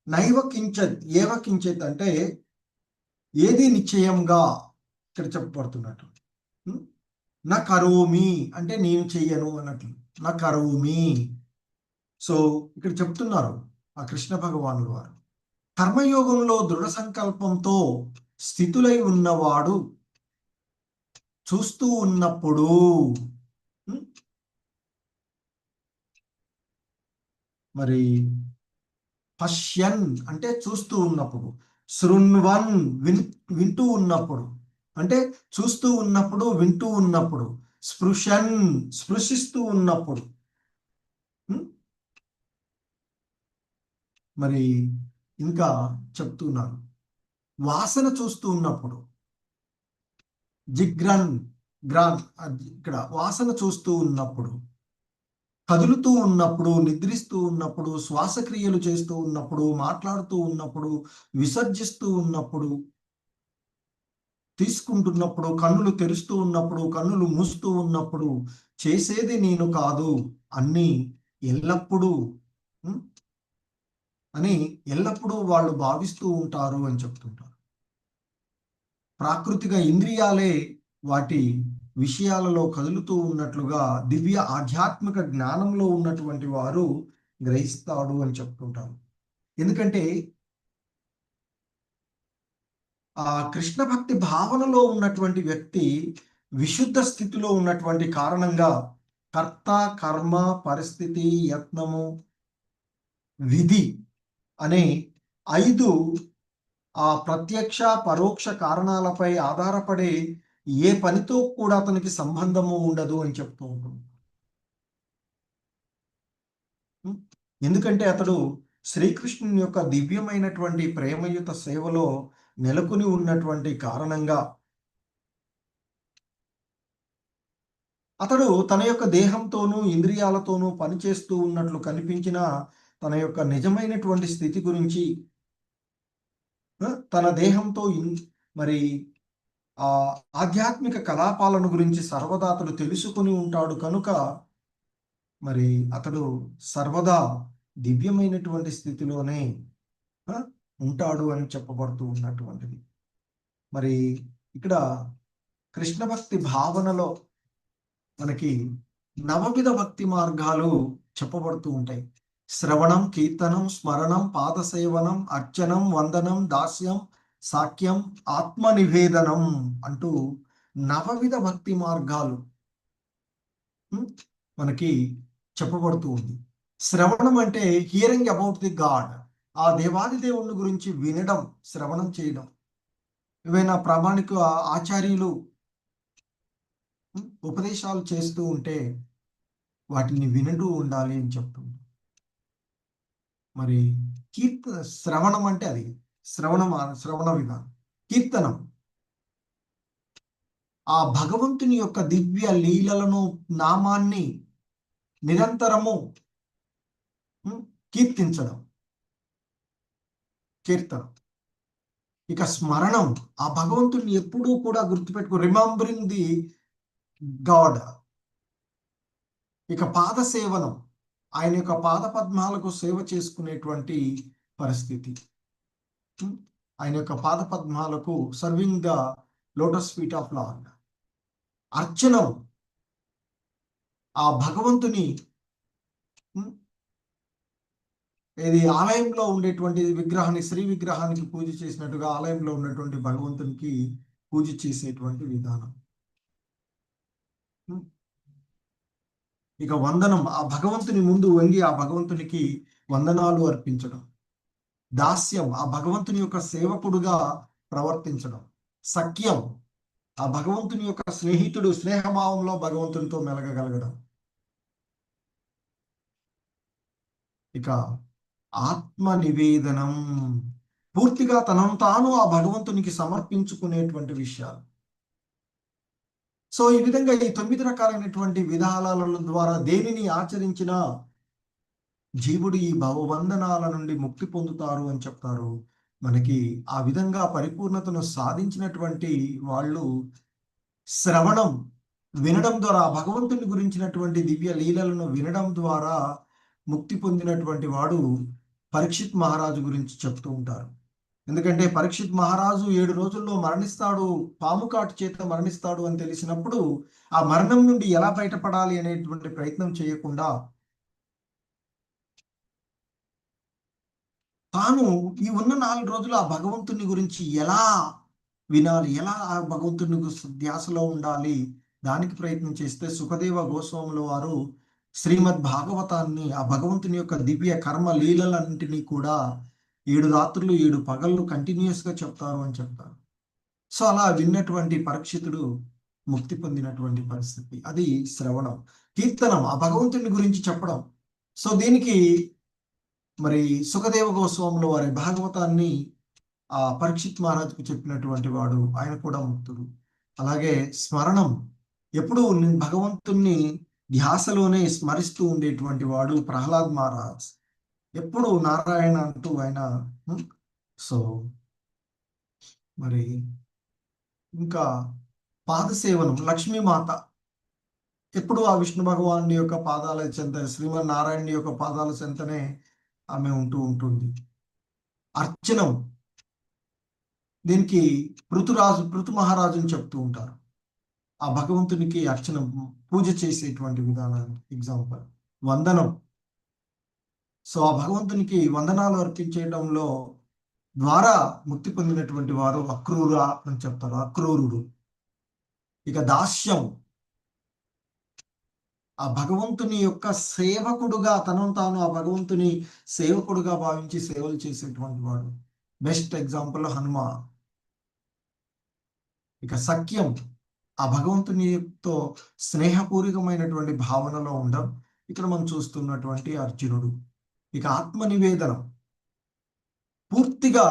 నైవ కించత్ ఏవ కించిత్ అంటే ఏది నిశ్చయంగా ఇక్కడ చెప్పబడుతున్నట్టు. నా కరోమి అంటే నేను చెయ్యను అన్నట్లు, నా కరోమి. సో ఇక్కడ చెప్తున్నారు ఆ కృష్ణ భగవానుల వారు, కర్మయోగంలో దృఢ సంకల్పంతో స్థితులై ఉన్నవాడు చూస్తూ ఉన్నప్పుడు మరి పశ్యన్ అంటే చూస్తూ ఉన్నప్పుడు, శృణ్వన్ వింటూ ఉన్నప్పుడు అంటే చూస్తూ ఉన్నప్పుడు వింటూ ఉన్నప్పుడు, స్పృశన్ స్పృశిస్తూ ఉన్నప్పుడు, మరి ఇంకా చెప్తున్నారు వాసన చూస్తూ ఉన్నప్పుడు, జిగ్రన్ గ్రాన్ ఇక్కడ వాసన చూస్తూ ఉన్నప్పుడు, కదులుతూ ఉన్నప్పుడు, నిద్రిస్తూ ఉన్నప్పుడు, శ్వాసక్రియలు చేస్తూ ఉన్నప్పుడు, మాట్లాడుతూ ఉన్నప్పుడు, విసర్జిస్తూ ఉన్నప్పుడు, తీసుకుంటున్నప్పుడు, కన్నులు తెరుస్తూ ఉన్నప్పుడు, కన్నులు మూస్తూ ఉన్నప్పుడు, చేసేది నేను కాదు అన్ని ఎల్లప్పుడూ అని ఎల్లప్పుడూ వాళ్ళు భావిస్తూ ఉంటారు అని చెప్తుంటారు. ప్రాకృతిక ఇంద్రియాలే వాటి విషయాలలో కదులుతూ ఉన్నట్లుగా దివ్య ఆధ్యాత్మిక జ్ఞానంలో ఉన్నటువంటి వారు గ్రహిస్తాడు అని చెప్తుంటారు. ఎందుకంటే ఆ కృష్ణ భక్తి భావనలో ఉన్నటువంటి వ్యక్తి విశుద్ధ స్థితిలో ఉన్నటువంటి కారణంగా కర్త, కర్మ, పరిస్థితి, యత్నము, విధి అనే 5 ఆ ప్రత్యక్ష పరోక్ష కారణాలపై ఆధారపడే ఏ పనితో కూడా అతనికి సంబంధము ఉండదు అని చెప్తూ ఉంటుంది. ఎందుకంటే అతడు శ్రీకృష్ణుని యొక్క దివ్యమైనటువంటి ప్రేమయుత సేవలో నెలకొని ఉన్నటువంటి కారణంగా అతడు తన యొక్క దేహంతోనూ ఇంద్రియాలతోనూ పనిచేస్తూ ఉన్నట్లు కనిపించిన తన యొక్క నిజమైనటువంటి స్థితి గురించి తన దేహంతో మరి ఆ ఆధ్యాత్మిక కలాపాలను గురించి సర్వదా అతడు తెలుసుకుని ఉంటాడు కనుక మరి అతడు సర్వదా దివ్యమైనటువంటి స్థితిలోనే ఉంటాడు అని చెప్పబడుతూ ఉన్నటువంటిది. మరి ఇక్కడ కృష్ణ భక్తి భావనలో మనకి నవవిధ భక్తి మార్గాలు చెప్పబడుతూ ఉంటాయి. శ్రవణం, కీర్తనం, స్మరణం, పాదసేవనం, అర్చనం, వందనం, దాస్యం, సాఖ్యం, ఆత్మ నివేదనం అంటూ నవవిధ భక్తి మార్గాలు మనకి చెప్పబడుతూ ఉంది. శ్రవణం అంటే హియరింగ్ అబౌట్ ది గాడ్, ఆ దేవాది దేవుని గురించి వినడం, శ్రవణం చేయడం. ఏవైనా ప్రామాణిక ఆచార్యులు ఉపదేశాలు చేస్తూ ఉంటే వాటిని వినుతూ ఉండాలి అని చెప్తుంది. మరి శ్రవణం అంటే అది శ్రవణ విధానం. కీర్తనం ఆ భగవంతుని యొక్క దివ్య లీలలను, నామాన్ని నిరంతరము కీర్తించడం, కీర్తనం. ఇక స్మరణం ఆ భగవంతుని ఎప్పుడూ కూడా గుర్తుపెట్టుకో, రిమెంబరింగ్ ది గాడ్. ఇక పాద సేవనం, ఆయన యొక్క పాద పద్మాలకు సేవ చేసుకునేటువంటి పరిస్థితి. ఆయన యొక్క పాద పద్మాలకు serving the lotus feet of lord. అర్చనం ఆ భగవంతుని ఇది ఆలయంలో ఉండేటువంటి విగ్రహాన్ని, శ్రీ విగ్రహానికి పూజ చేసినట్టుగా ఆలయంలో ఉన్నటువంటి భగవంతునికి పూజ చేసేటువంటి విధానం. ఇక వందనం ఆ భగవంతుని ముందు వంగి ఆ భగవంతునికి వందనాలు అర్పించడం. దాస్యం ఆ భగవంతుని యొక్క సేవకుడుగా ప్రవర్తించడం. సఖ్యం ఆ భగవంతుని యొక్క స్నేహితుడు, స్నేహభావంలో భగవంతునితో మెలగగలగడం. ఇక ఆత్మ నివేదనం పూర్తిగా తనను తాను ఆ భగవంతునికి సమర్పించుకునేటువంటి విషయాలు. సో ఈ విధంగా ఈ 9 రకాలైనటువంటి విధానాల ద్వారా దేనిని ఆచరించినా జీవుడు ఈ భవబంధనాల నుండి ముక్తి పొందుతారు అని చెప్తారు. మనకి ఆ విధంగా పరిపూర్ణతను సాధించినటువంటి వాళ్ళు శ్రవణం వినడం ద్వారా, భగవంతుని గురించినటువంటి దివ్య లీలలను వినడం ద్వారా ముక్తి పొందినటువంటి వాడు పరీక్షిత్ మహారాజు గురించి చెప్తూ ఉంటారు. ఎందుకంటే పరీక్షిత్ మహారాజు 7 రోజుల్లో మరణిస్తాడు, పాము కాటు చేత మరణిస్తాడు అని తెలిసినప్పుడు ఆ మరణం నుండి ఎలా బయటపడాలి అనేటువంటి ప్రయత్నం చేయకుండా తాను ఈ ఉన్న 4 రోజులు ఆ భగవంతుని గురించి ఎలా వినాలి, ఎలా ఆ భగవంతుని ధ్యాసలో ఉండాలి, దానికి ప్రయత్నం చేస్తే సుఖదేవ గోస్వాముల వారు శ్రీమద్ భాగవతాన్ని, ఆ భగవంతుని యొక్క దివ్య కర్మ లీలలన్నింటినీ కూడా 7 రాత్రులు 7 పగళ్ళు కంటిన్యూస్గా చెప్తారు అని చెప్తారు. సో అలా విన్నటువంటి పరీక్షితుడు ముక్తి పొందినటువంటి పరిస్థితి. అది శ్రవణం. కీర్తనం ఆ భగవంతుని గురించి చెప్పడం. సో దీనికి మరి సుఖదేవ గోస్వాముల వారి భాగవతాన్ని ఆ పరీక్షిత్ మహారాజుకు చెప్పినటువంటి వాడు, ఆయన కూడా ముక్తుడు. అలాగే స్మరణం ఎప్పుడు భగవంతుణ్ణి ధ్యాసలోనే స్మరిస్తూ ఉండేటువంటి వాడు ప్రహ్లాద్ మహారాజ్. ఎప్పుడు నారాయణ అంటూ ఆయన. సో మరి ఇంకా పాదసేవనం లక్ష్మీమాత ఎప్పుడు ఆ విష్ణు భగవాను యొక్క పాదాల చెంత, శ్రీమన్నారాయణ యొక్క పాదాల చెంతనే ఆమె ఉంటూ ఉంటుంది. అర్చనం దీనికి పృథు మహారాజుని చెప్తూ ఉంటారు. ఆ భగవంతునికి అర్చన పూజ చేసేటువంటి విధానాన్ని ఎగ్జాంపుల్. వందనం సో ఆ భగవంతునికి వందనాలు అర్పించడంలో ద్వారా ముక్తి పొందినటువంటి వారు అక్రూర అని చెప్తారు, అక్రూరుడు. ఇక దాస్యం ఆ భగవంతుని యొక్క సేవకుడుగా తనను తాను ఆ భగవంతుని సేవకుడుగా భావించి సేవలు చేసేటువంటి వాడు. Best example Hanuma. ఇక సఖ్యం, ఆ భగవంతునితో స్నేహపూర్వకమైనటువంటి భావనలో ఉండడం ఇక్కడ మనం చూస్తున్నటువంటి అర్జునుడు. ఇక ఆత్మ నివేదనం, పూర్తిగా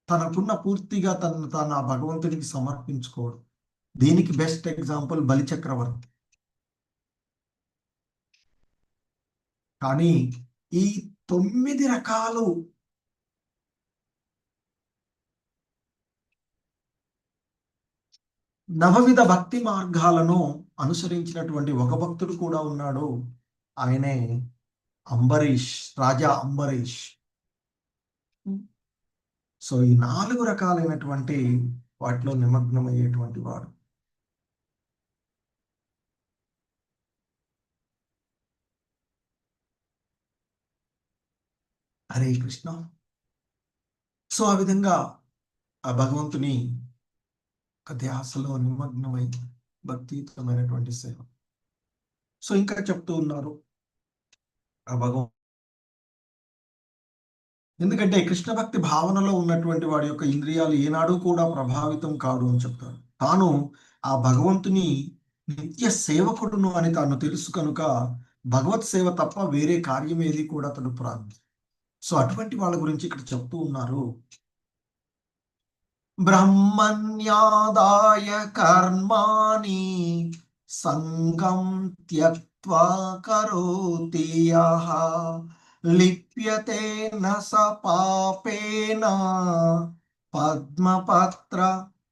తనకున్న పూర్తిగా తనను తాను ఆ భగవంతునికి సమర్పించుకోవడం. దీనికి బెస్ట్ ఎగ్జాంపుల్ బలిచక్రవర్తి. కానీ ఈ 9 రకాలు నవవిధ భక్తి మార్గాలను అనుసరించినటువంటి ఒక భక్తుడు కూడా ఉన్నాడు. ఆయనే అంబరీష్, రాజా అంబరీష్. సో ఈ 4 రకాలైనటువంటి వాటిలో నిమగ్నమయ్యేటువంటి వాడు. హరే కృష్ణ. సో ఆ విధంగా ఆ భగవంతుని ధ్యాసలో నిమగ్నమై భక్తియుతమైనటువంటి సేవ. సో ఇంకా చెప్తూ ఉన్నారు ఆ భగవంతు, ఎందుకంటే కృష్ణ భక్తి భావనలో ఉన్నటువంటి వాడి యొక్క ఇంద్రియాలు ఏనాడు కూడా ప్రభావితం కాదు అని చెప్తారు. తాను ఆ భగవంతుని నిత్య సేవకుడును అని తాను తెలుసు కనుక భగవత్ సేవ తప్ప వేరే కార్యం ఏది కూడా అతడు ప్రార్థన. సో అటువంటి వాళ్ళ గురించి ఇక్కడ చెప్తూ ఉన్నారు. బ్రహ్మణ్యాదాయ కర్మాణి సంగం త్యక్త్వా కరోతి యః లిప్యతే న స పాపేన పద్మపత్ర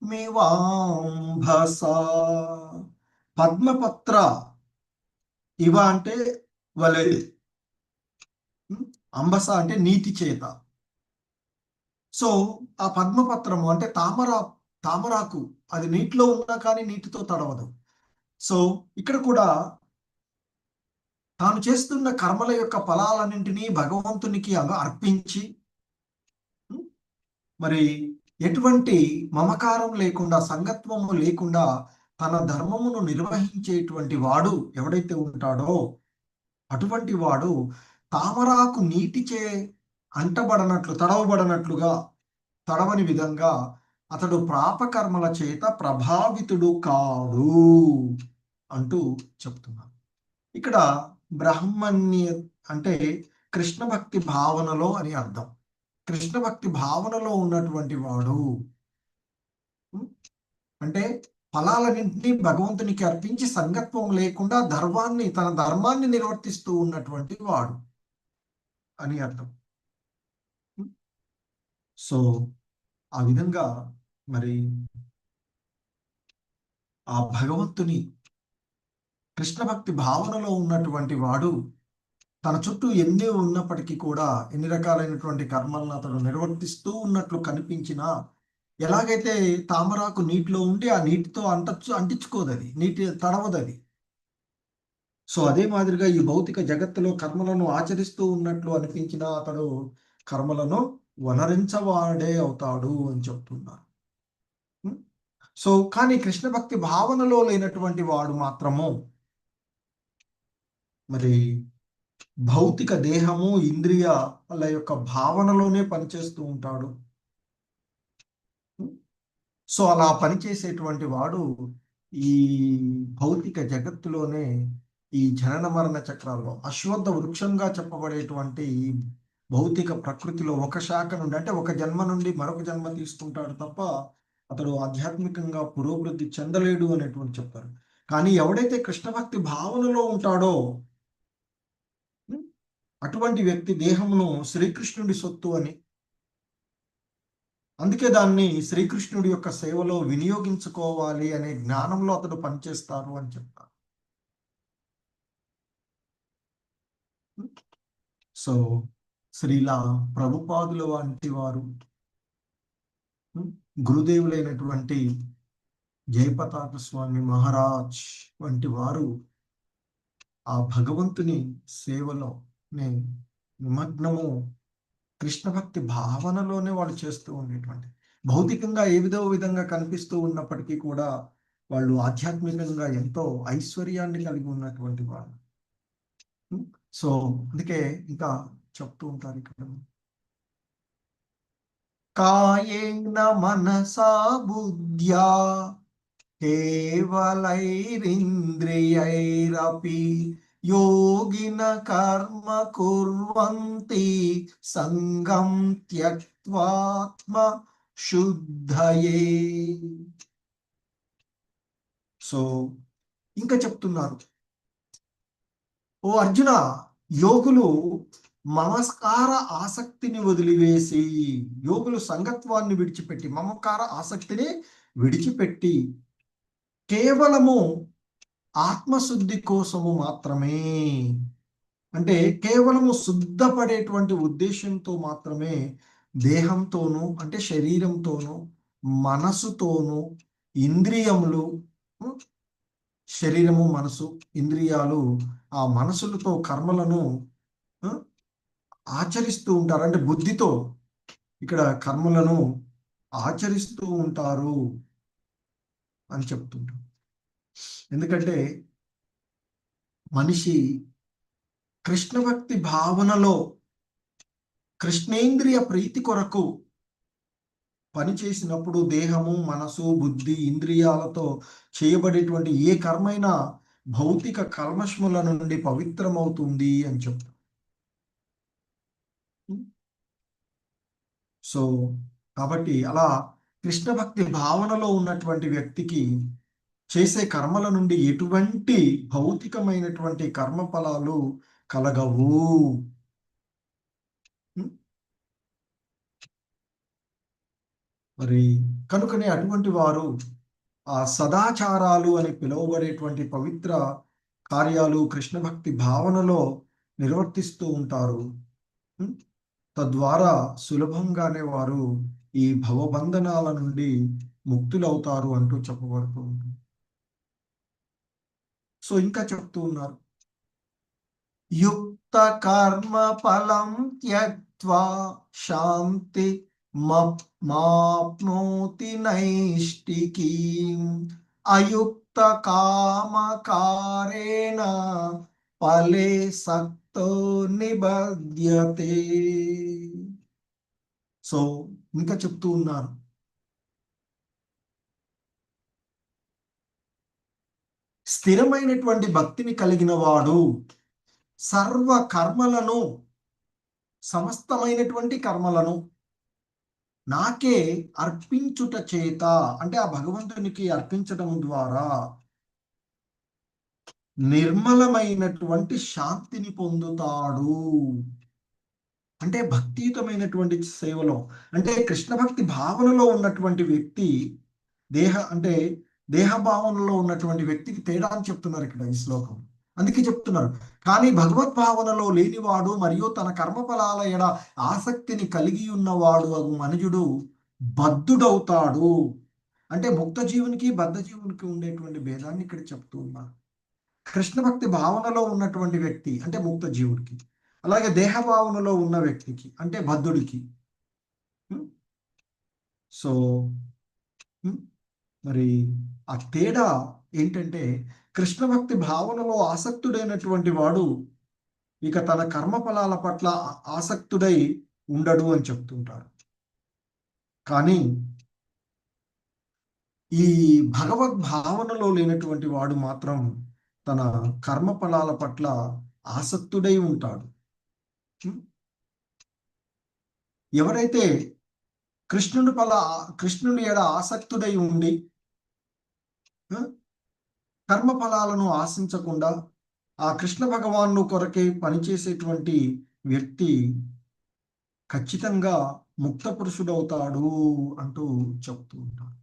మివాంభస. పద్మపత్ర ఇవ అంటే వలె, అంబస అంటే నీటి చేత. సో ఆ పద్మపత్రము అంటే తామరాకు, అది నీటిలో ఉన్నా కానీ నీటితో తడవదు. సో ఇక్కడ కూడా తాను చేస్తున్న కర్మల యొక్క ఫలాలన్నింటినీ భగవంతునికి అర్పించి మరి ఎటువంటి మమకారం లేకుండా, సంగత్వము లేకుండా తన ధర్మమును నిర్వహించేటువంటి వాడు ఎవడైతే ఉంటాడో అటువంటి వాడు తామరాకు నీటిచే అంటబడనట్లు, తడవని విధంగా అతడు పాపకర్మల చేత ప్రభావితుడు కాడు అంటూ చెప్తున్నాను. ఇక్కడ బ్రహ్మణ్య అంటే కృష్ణ భక్తి భావనలో అని అర్థం. కృష్ణ భక్తి భావనలో ఉన్నటువంటి వాడు అంటే ఫలాలన్నింటినీ భగవంతునికి అర్పించి సంగత్వం లేకుండా తన ధర్మాన్ని నిర్వర్తిస్తూ ఉన్నటువంటి వాడు అని అర్థం. సో ఆ విధంగా మరి ఆ భగవంతుని కృష్ణ భక్తి భావనలో ఉన్నటువంటి వాడు తన చుట్టూ ఎన్ని ఉన్నప్పటికీ కూడా, ఎన్ని రకాలైనటువంటి కర్మలను అతడు నిర్వర్తిస్తూ ఉన్నట్లు కనిపించినా, ఎలాగైతే తామరాకు నీటిలో ఉండి ఆ నీటితో అంటించుకోదది, నీటి తడవదది. సో అదే మాదిరిగా ఈ భౌతిక జగత్తులో కర్మలను ఆచరిస్తూ ఉన్నట్లు అనిపించిన అతడు కర్మలను వనరించవాడే అవుతాడు అని చెప్తున్నారు. సో కానీ కృష్ణ భక్తి భావనలో లేనటువంటి వాడు మాత్రము మరి భౌతిక దేహము, ఇంద్రియాల యొక్క భావనలోనే పనిచేస్తూ ఉంటాడు. సో అలా పనిచేసేటువంటి వాడు ఈ భౌతిక జగత్తులోనే ఈ జనన మరణ చక్రాల్లో అశ్వత్థ వృక్షంగా చెప్పబడేటువంటి ఈ భౌతిక ప్రకృతిలో ఒక శాఖ నుండి, అంటే ఒక జన్మ నుండి మరొక జన్మ తీసుకుంటాడు తప్ప అతడు ఆధ్యాత్మికంగా పురోభివృద్ధి చెందలేడు అనేటువంటి చెప్తారు. కానీ ఎవడైతే కృష్ణ భక్తి భావనలో ఉంటాడో అటువంటి వ్యక్తి దేహమును శ్రీకృష్ణుడి సొత్తు అని, అందుకే దాన్ని శ్రీకృష్ణుడి యొక్క సేవలో వినియోగించుకోవాలి అనే జ్ఞానంలో అతడు పనిచేస్తారు అని చెప్తారు. సో శ్రీలా ప్రభుపాదుల వంటి వారు, గురుదేవులైనటువంటి జయపతాక స్వామి మహారాజ్ వంటి వారు ఆ భగవంతుని సేవలో నిమగ్నము కృష్ణ భక్తి భావనలోనే వాళ్ళు చేస్తూ ఉండేటువంటి, భౌతికంగా ఏ విధంగా కనిపిస్తూ ఉన్నప్పటికీ కూడా వాళ్ళు ఆధ్యాత్మికంగా ఎంతో ఐశ్వర్యాన్ని కలిగి ఉన్నటువంటి వాళ్ళు. సో అందుకే ఇంకా చెప్తూ ఉంటారు ఇక్కడ, కాయేన మనసా బుద్ధ్యా కేవలైరింద్రియైరపి యోగిన కర్మ కుర్వంతి సంగం త్యక్త్వాత్మ శుద్ధయే. సో ఇంకా చెప్తున్నారు, ఓ అర్జున, యోగులు మమస్కార ఆసక్తిని వదిలివేసి, యోగులు సంగత్వాన్ని విడిచిపెట్టి, మమకార ఆసక్తిని విడిచిపెట్టి కేవలము ఆత్మశుద్ధి కోసము మాత్రమే, అంటే కేవలము శుద్ధపడేటువంటి ఉద్దేశంతో మాత్రమే దేహంతోనూ, అంటే శరీరంతోనూ, మనసుతోనూ, ఇంద్రియములు, శరీరము, మనసు, ఇంద్రియాలు, ఆ మనసులతో కర్మలను ఆచరిస్తూ ఉంటారు. అంటే బుద్ధితో ఇక్కడ కర్మలను ఆచరిస్తూ ఉంటారు అని చెప్తుంటారు. ఎందుకంటే మనిషి కృష్ణ భక్తి భావనలో కృష్ణేంద్రియ ప్రీతి కొరకు పనిచేసినప్పుడు దేహము, మనసు, బుద్ధి, ఇంద్రియాలతో చేయబడేటువంటి ఏ కర్మైనా భౌతిక కల్మషముల నుండి పవిత్రమవుతుంది అని చెప్తారు. సో కాబట్టి అలా కృష్ణ భక్తి భావనలో ఉన్నటువంటి వ్యక్తికి చేసే కర్మల నుండి ఎటువంటి భౌతికమైనటువంటి కర్మ ఫలాలు కలగవు. మరి కనుకనే అటువంటి వారు ఆ సదాచారాలు అని పిలువబడేటువంటి పవిత్ర కార్యాలు కృష్ణ భక్తి భావనలో నిర్వర్తిస్తూ ఉంటారు. తద్వారా సులభంగానే వారు ఈ భవబంధనాల నుండి ముక్తులవుతారు అంటూ చెప్పబడుతూ ఉంటుంది. సో ఇంకా చెప్తూ ఉన్నారు, యుక్త కర్మ ఫలం త్యక్త్వా శాంతి మాప్నోతి నైష్టికీం అయుక్త కామకారేణ ఫలే సక్తో నిబధ్యతే. సో ఇంకా చెప్తూ ఉన్నారు, స్థిరమైనటువంటి భక్తిని కలిగిన వాడు సర్వ కర్మలను, సమస్తమైనటువంటి కర్మలను నాకే అర్పించుట చేత, అంటే ఆ భగవంతునికి అర్పించడం ద్వారా నిర్మలమైనటువంటి శాంతిని పొందుతాడు. అంటే భక్తియుతమైనటువంటి సేవలో, అంటే కృష్ణ భక్తి భావనలో ఉన్నటువంటి వ్యక్తి అంటే దేహ భావనలో ఉన్నటువంటి వ్యక్తికి తేడా అని చెప్తున్నారు ఇక్కడ ఈ శ్లోకం. అందుకే చెప్తున్నారు, కానీ భగవద్భావనలో లేనివాడు మరియు తన కర్మఫలాల ఎడ ఆసక్తిని కలిగి ఉన్నవాడు అగు మనుజుడు బద్ధుడవుతాడు. అంటే ముక్త జీవునికి బద్ధ జీవునికి ఉండేటువంటి భేదాన్ని ఇక్కడ చెప్తూ ఉన్నారు. కృష్ణ భక్తి భావనలో ఉన్నటువంటి వ్యక్తి అంటే ముక్త జీవుడికి, అలాగే దేహ భావనలో ఉన్న వ్యక్తికి అంటే బద్ధుడికి. సో మరి ఆ తేడా ఏంటంటే కృష్ణ భక్తి భావనలో ఆసక్తుడైనటువంటి వాడు ఇక తన కర్మఫలాల పట్ల ఆసక్తుడై ఉండడు అని చెప్తుంటారు. కానీ ఈ భగవద్భావనలో లేనటువంటి వాడు మాత్రం తన కర్మఫలాల పట్ల ఆసక్తుడై ఉంటాడు. ఎవరైతే కృష్ణుని ఎడ ఆసక్తుడై ఉండి కర్మఫలాలను ఆశించకుండా ఆ కృష్ణ భగవాను కొరకే పనిచేసేటువంటి వ్యక్తి ఖచ్చితంగా ముక్త పురుషుడవుతాడు అంటూ చెప్తూ ఉంటారు.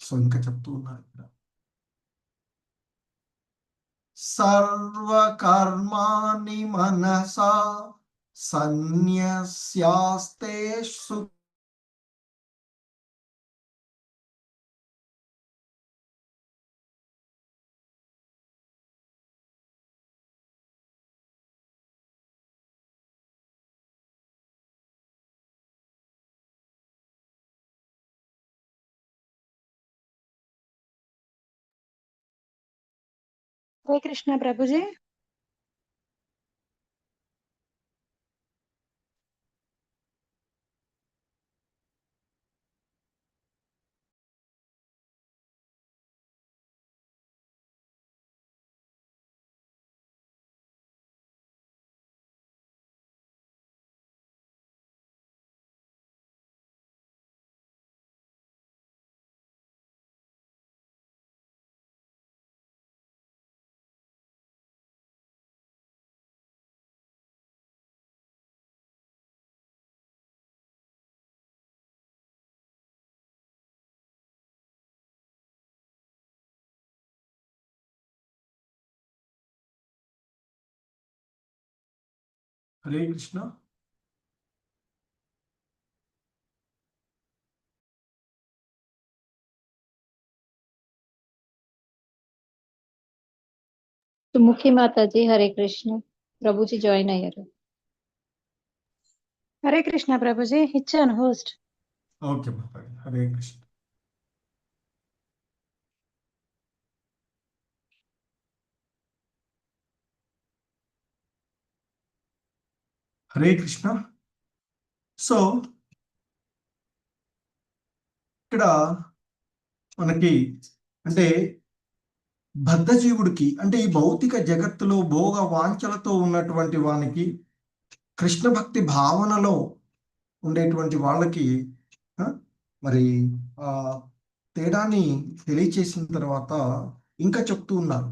సో ఇంకా చెప్తూ ఉన్నారు ఇక్కడ, సర్వకర్మాణి మనసా సన్యస్యాస్తే हरे कृष्णा प्रभु जी। हरे कृष्णा। సుముఖి మాతాజీ హరే కృష్ణ ప్రభుజీ జాయిన్ అయ్యారు. हरे कृष्णा प्रभु जी, इच्छान host. Okay Mataji, Hare Krishna. Hare Krishna. So ఇక్కడ మనకి అంటే బద్ధజీవుడికి అంటే ఈ భౌతిక జగత్తులో భోగ వాంఛలతో ఉన్నటువంటి వానికి కృష్ణ భక్తి భావనలో ఉండేటువంటి వాళ్ళకి మరి ఆ తేడాన్ని తెలియచేసిన తర్వాత ఇంకా చెప్తూ ఉన్నారు.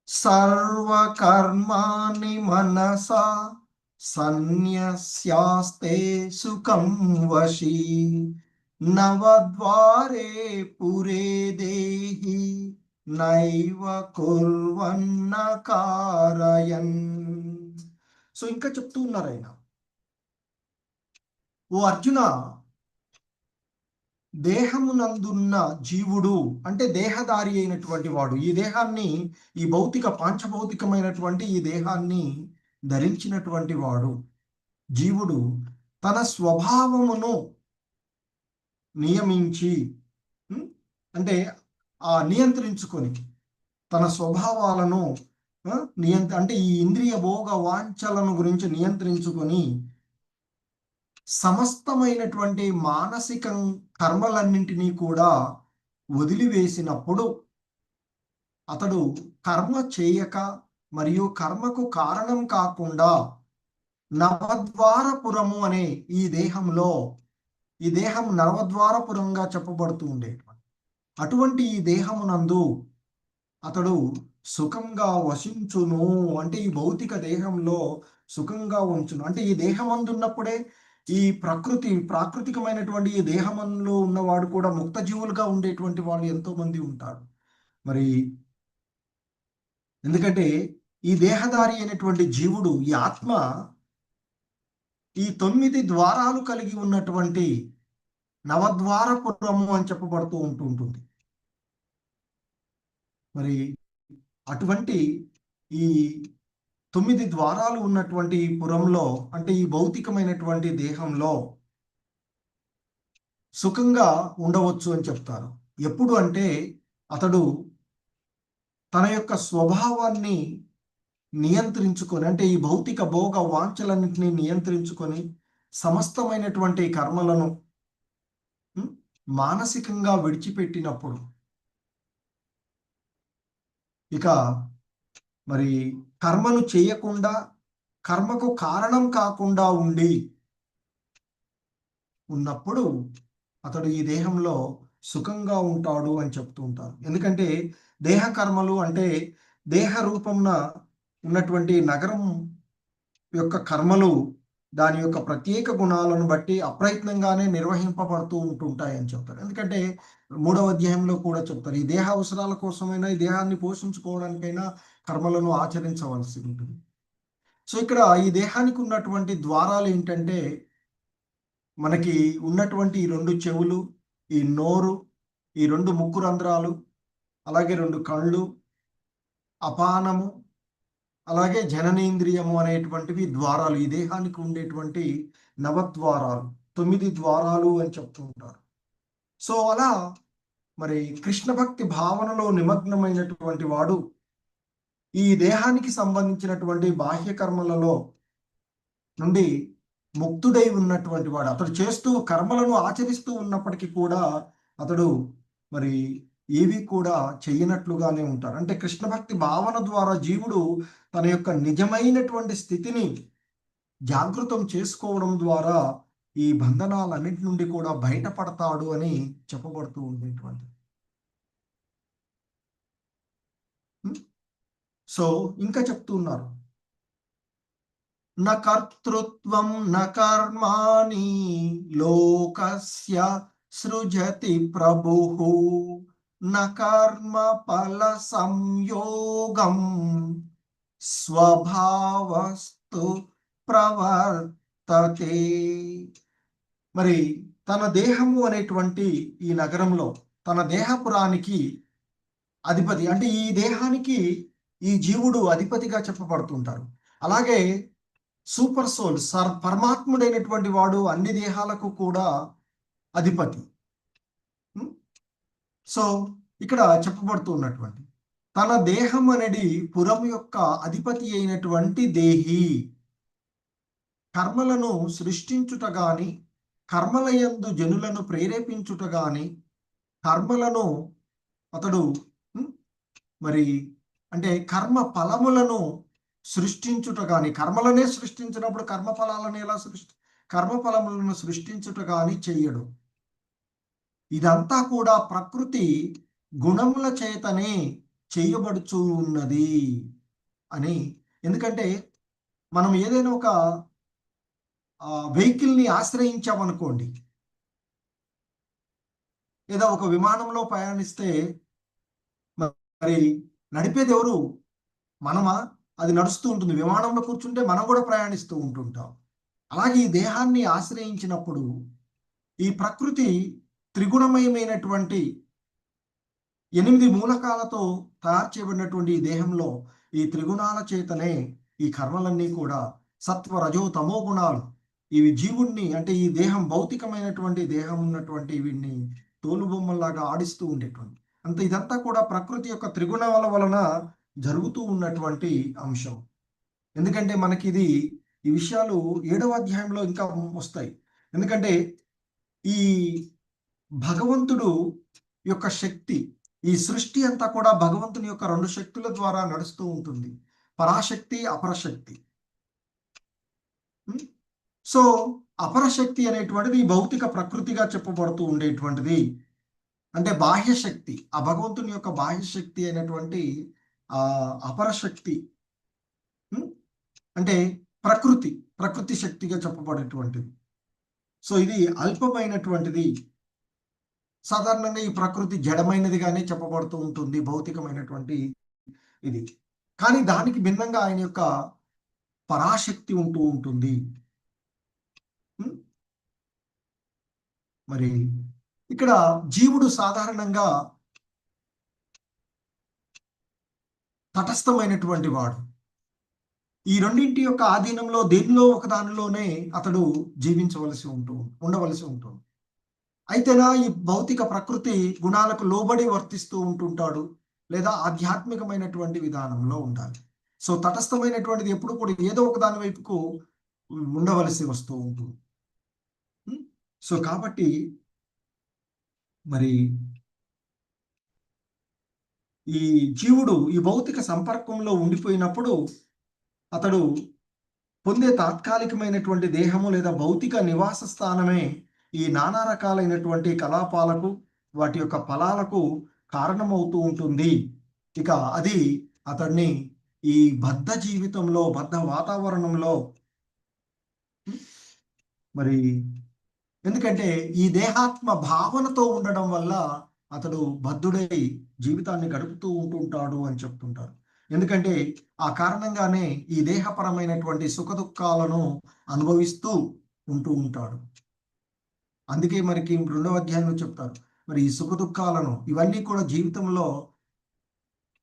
సర్వకర్మాణి మనసా సన్యస్యాస్తే సుఖం వశీ నవద్వారే పురే దేహి నైవ కుర్వన్న కారయన్. సో ఇంకా చెప్తూ ఉన్నారు ఆయన, ఓ అర్జున, దేహమునందున్న జీవుడు అంటే దేహదారి అయినటువంటి వాడు, ఈ దేహాన్ని, ఈ భౌతిక పాంచభౌతికమైనటువంటి ఈ దేహాన్ని ధరించినటువంటి వాడు జీవుడు తన స్వభావమును నియమించి అంటే నియంత్రించుకొని తన స్వభావాలను అంటే ఈ ఇంద్రియ భోగ వాంఛలను గురించి నియంత్రించుకొని సమస్తమైనటువంటి మానసిక కర్మలన్నింటినీ కూడా వదిలివేసినప్పుడు అతడు కర్మ చేయక మరియు కర్మకు కారణం కాకుండా నవద్వారపురము అనే ఈ దేహంలో, ఈ దేహం నవద్వారపురంగా చెప్పబడుతూ ఉండేటువంటి అటువంటి ఈ దేహమునందు అతడు సుఖంగా వసించును. అంటే ఈ భౌతిక దేహంలో సుఖంగా ఉంచును. అంటే ఈ దేహమందున్నప్పుడే ఈ ప్రాకృతికమైనటువంటి ఈ దేహంలో ఉన్నవాడు కూడా ముక్త జీవులుగా ఉండేటువంటి వాళ్ళు ఎంతో మంది ఉంటారు. మరి ఎందుకంటే ఈ దేహధారి అయినటువంటి జీవుడు, ఈ ఆత్మ ఈ 9 ద్వారాలు కలిగి ఉన్నటువంటి నవద్వారపురము అని చెప్పబడుతూ ఉంటుంది. మరి అటువంటి ఈ 9 ద్వారాలు ఉన్నటువంటి ఈ పురంలో అంటే ఈ భౌతికమైనటువంటి దేహంలో సుఖంగా ఉండవచ్చు అని చెప్తారు. ఎప్పుడు అంటే అతడు తన యొక్క స్వభావాన్ని నియంత్రించుకొని, అంటే ఈ భౌతిక భోగ వాంఛలన్నింటినీ నియంత్రించుకొని సమస్తమైనటువంటి కర్మలను మానసికంగా విడిచిపెట్టినప్పుడు, ఇక మరి కర్మను చేయకుండా కర్మకు కారణం కాకుండా ఉన్నప్పుడు అతడు ఈ దేహంలో సుఖంగా ఉంటాడు అని చెప్తూ ఉంటారు. ఎందుకంటే దేహ కర్మలు అంటే దేహ రూపంన ఉన్నటువంటి నగరం యొక్క కర్మలు దాని యొక్క ప్రత్యేక గుణాలను బట్టి అప్రయత్నంగానే నిర్వహింపబడుతూ ఉంటుంటాయని చెప్తారు. ఎందుకంటే 3వ అధ్యాయంలో కూడా చెప్తారు, ఈ దేహ అవసరాల కోసమైనా, ఈ దేహాన్ని పోషించుకోవడానికైనా కర్మలను ఆచరించవలసి ఉంటుంది. సో ఇక్కడ ఈ దేహానికి ఉన్నటువంటి ద్వారాలు ఏంటంటే మనకి ఉన్నటువంటి ఈ 2 చెవులు, ఈ నోరు, ఈ 2 ముక్కు రంధ్రాలు, అలాగే 2 కళ్ళు, అపానము, అలాగే జననేంద్రియము అనేటువంటివి ద్వారాలు. ఈ దేహానికి ఉండేటువంటి నవద్వారాలు, 9 ద్వారాలు అని చెప్తూ ఉంటారు. సో అలా మరి కృష్ణ భక్తి భావనలో నిమగ్నమైనటువంటి వాడు ఈ దేహానికి సంబంధించినటువంటి బాహ్య కర్మలలో నుండి ముక్తుడై ఉన్నటువంటి వాడు. అతడు చేస్తూ కర్మలను ఆచరిస్తూ ఉన్నప్పటికీ కూడా అతడు మరి ఏవి కూడా చెయ్యనట్లుగానే ఉంటారు. అంటే కృష్ణ భక్తి భావన ద్వారా జీవుడు తన యొక్క నిజమైనటువంటి స్థితిని జాగృతం చేసుకోవడం ద్వారా ఈ బంధనాలన్నిటి నుండి కూడా బయటపడతాడు అని చెప్పబడుతూ ఉండేటువంటి. సో ఇంకా చెప్తూ ఉన్నారు, న కర్తృత్వం న కర్మాణి లోకస్య సృజతి ప్రభుః న కర్మ ఫల సంయోగం స్వభావస్తు ప్రవర్తతే. మరి తన దేహము అనేటువంటి ఈ నగరంలో తన దేహపురానికి అధిపతి, అంటే ఈ దేహానికి ఈ జీవుడు అధిపతిగా చెప్పబడుతుంటారు. అలాగే సూపర్ సోల్ పరమాత్ముడైనటువంటి వాడు అన్ని దేహాలకు కూడా అధిపతి. సో ఇక్కడ చెప్పబడుతూ ఉన్నటువంటి తన దేహం అనేది పురం యొక్క అధిపతి అయినటువంటి దేహి కర్మలను సృష్టించుట గాని కర్మలయందు జనులను ప్రేరేపించుట గాని కర్మలను అతడు మరి అంటే కర్మ ఫలములను సృష్టించుట గాని, కర్మలనే సృష్టించినప్పుడు కర్మ ఫలాలను ఎలా కర్మ ఫలములను సృష్టించుట గాని చెయ్యడు. ఇదంతా కూడా ప్రకృతి గుణముల చేతనే చేయబడుచు ఉన్నది అని. ఎందుకంటే మనం ఏదైనా ఒక వెహికల్ని ఆశ్రయించామనుకోండి, లేదా ఒక విమానంలో ప్రయాణిస్తే మరి నడిపేది ఎవరు? మనమా? అది నడుస్తూ ఉంటుంది. విమానంలో కూర్చుంటే మనం కూడా ప్రయాణిస్తూ ఉంటుంటాం. అలాగే ఈ దేహాన్ని ఆశ్రయించినప్పుడు ఈ ప్రకృతి త్రిగుణమయమైనటువంటి 8 మూలకాలతో తయారు చేయబడినటువంటి ఈ దేహంలో ఈ త్రిగుణాల చేతనే ఈ కర్మలన్నీ కూడా సత్వ రజో తమో గుణాలు ఇవి జీవుణ్ణి, అంటే ఈ దేహం భౌతికమైనటువంటి దేహం ఉన్నటువంటి వీడిని తోలుబొమ్మలాగా ఆడిస్తూ ఉండేటువంటి ఇదంతా కూడా ప్రకృతి యొక్క త్రిగుణాల వలన జరుగుతూ ఉన్నటువంటి అంశం. ఎందుకంటే మనకి ఈ విషయాలు 7వ అధ్యాయంలో ఇంకా వస్తాయి. ఎందుకంటే ఈ భగవంతుడు యొక్క శక్తి, ఈ సృష్టి అంతా కూడా భగవంతుని యొక్క 2 శక్తుల ద్వారా నడుస్తూ ఉంటుంది, పరాశక్తి అపరశక్తి. సో అపరశక్తి అనేటువంటిది భౌతిక ప్రకృతిగా చెప్పబడుతూ ఉండేటువంటిది. అంటే బాహ్య శక్తి, ఆ భగవంతుని యొక్క బాహ్య శక్తి అయినటువంటి అపరశక్తి అంటే ప్రకృతి శక్తిగా చెప్పబడేటువంటిది. సో ఇది అల్పమైనటువంటిది. సాధారణంగా ఈ ప్రకృతి జడమైనదిగానే చెప్పబడుతూ ఉంటుంది, భౌతికమైనటువంటి ఇది. కానీ దానికి భిన్నంగా ఆయన యొక్క పరాశక్తి ఉంటూ ఉంటుంది. మరి ఇక్కడ జీవుడు సాధారణంగా తటస్థమైనటువంటి వాడు. ఈ రెండింటి యొక్క ఆధీనంలో దేనిలో ఒక దానిలోనే అతడు ఉండవలసి ఉంటుంది. అయితేనా ఈ భౌతిక ప్రకృతి గుణాలకు లోబడి వర్తిస్తూ ఉంటుంటాడు, లేదా ఆధ్యాత్మికమైనటువంటి విధానంలో ఉండాలి. సో తటస్థమైనటువంటిది ఎప్పుడు కూడా ఏదో ఒక దాని వైపుకు ఉండవలసి వస్తూ ఉంటుంది. సో కాబట్టి మరి ఈ జీవుడు ఈ భౌతిక సంపర్కంలో ఉండిపోయినప్పుడు అతడు పొందే తాత్కాలికమైనటువంటి దేహము లేదా భౌతిక నివాస స్థానమే ఈ నానా రకాలైనటువంటి కలాపాలకు, వాటి యొక్క ఫలాలకు కారణమవుతూ ఉంటుంది. ఇక అది అతడిని ఈ బద్ధ జీవితంలో, బద్ధ వాతావరణంలో మరి ఎందుకంటే ఈ దేహాత్మ భావనతో ఉండడం వల్ల అతడు బద్ధుడై జీవితాన్ని గడుపుతూ ఉంటుంటాడు అని చెప్తుంటారు. ఎందుకంటే ఆ కారణంగానే ఈ దేహపరమైనటువంటి సుఖ దుఃఖాలను అనుభవిస్తూ ఉంటూ ఉంటాడు. అందుకే మనకి 2వ అధ్యాయంలో చెప్తారు, మరి ఈ సుఖ దుఃఖాలను ఇవన్నీ కూడా జీవితంలో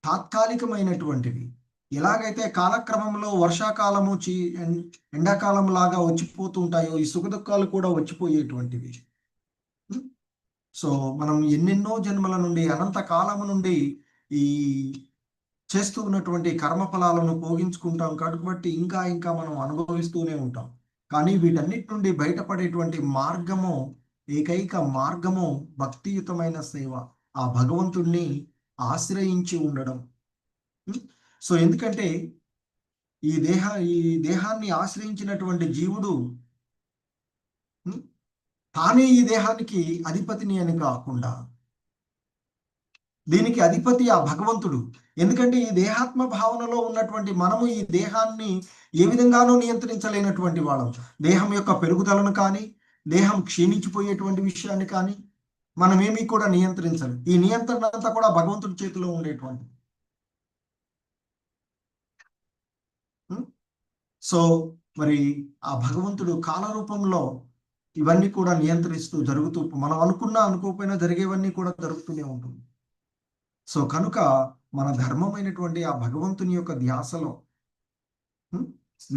తాత్కాలికమైనటువంటివి. ఎలాగైతే కాలక్రమంలో వర్షాకాలము ఎండాకాలం లాగా వచ్చిపోతూ ఉంటాయో, ఈ సుఖ దుఃఖాలు కూడా వచ్చిపోయేటువంటివి. సో మనం ఎన్నెన్నో జన్మల నుండి, అనంత కాలము నుండి ఈ చేస్తూ ఉన్నటువంటి కర్మ ఫలాలను పోగించుకుంటాం కాబట్టి ఇంకా ఇంకా మనం అనుభవిస్తూనే ఉంటాం. కానీ వీటన్నిటి నుండి బయటపడేటువంటి మార్గము, ఏకైక మార్గము భక్తియుతమైన సేవ, ఆ భగవంతుణ్ణి ఆశ్రయించి ఉండడం. సో ఎందుకంటే ఈ దేహాన్ని ఆశ్రయించినటువంటి జీవుడు తానే ఈ దేహానికి అధిపతిని అని కాకుండా దీనికి అధిపతి ఆ భగవంతుడు. ఎందుకంటే ఈ దేహాత్మ భావనలో ఉన్నటువంటి మనము ఈ దేహాన్ని ఏ విధంగానూ నియంత్రించలేనటువంటి వాళ్ళం. దేహం యొక్క పెరుగుదలను కానీ, దేహం క్షీణించిపోయేటువంటి విషయాన్ని కానీ మనమేమీ కూడా నియంత్రించలేం. ఈ నియంత్రణ అంతా కూడా భగవంతుడి చేతిలో ఉండేటువంటి. సో మరి ఆ భగవంతుడు కాల రూపంలో ఇవన్నీ కూడా నియంత్రిస్తూ జరుగుతూ, మనం అనుకున్నా అనుకోకపోయినా జరిగేవన్నీ కూడా జరుగుతూనే ఉంటుంది. సో కనుక మన ధర్మమైనటువంటి ఆ భగవంతుని యొక్క ధ్యాసలో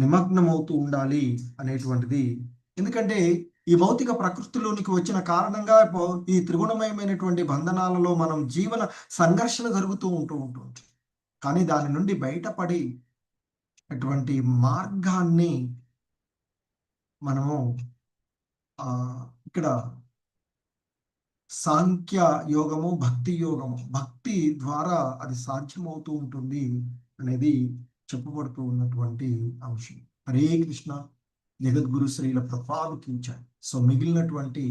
నిమగ్నమవుతూ ఉండాలి అనేటువంటిది. ఎందుకంటే ఈ భౌతిక ప్రకృతిలోనికి వచ్చిన కారణంగా ఈ త్రిగుణమయమైనటువంటి బంధనాలలో మనం జీవన సంఘర్షణ జరుగుతూ ఉంటుంది. కానీ దాని నుండి బయటపడి అటువంటి మార్గాన్ని మనము ఇక్కడ సాంఖ్య యోగము, భక్తి యోగము, భక్తి ద్వారా అది సాధ్యమవుతూ ఉంటుంది అనేది చెప్పబడుతూ ఉన్నటువంటి అంశం. హరే కృష్ణ. జగద్గురు శ్రీల ప్రభుపాదుకి జై. సో మిగిలినటువంటి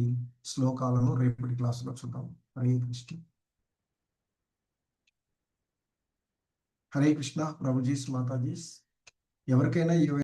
శ్లోకాలను రేపటి క్లాసులో చూద్దాం. హరే కృష్ణ. హరే కృష్ణ. ప్రభుజీస్, మాతాజీస్, ఎవరికైనా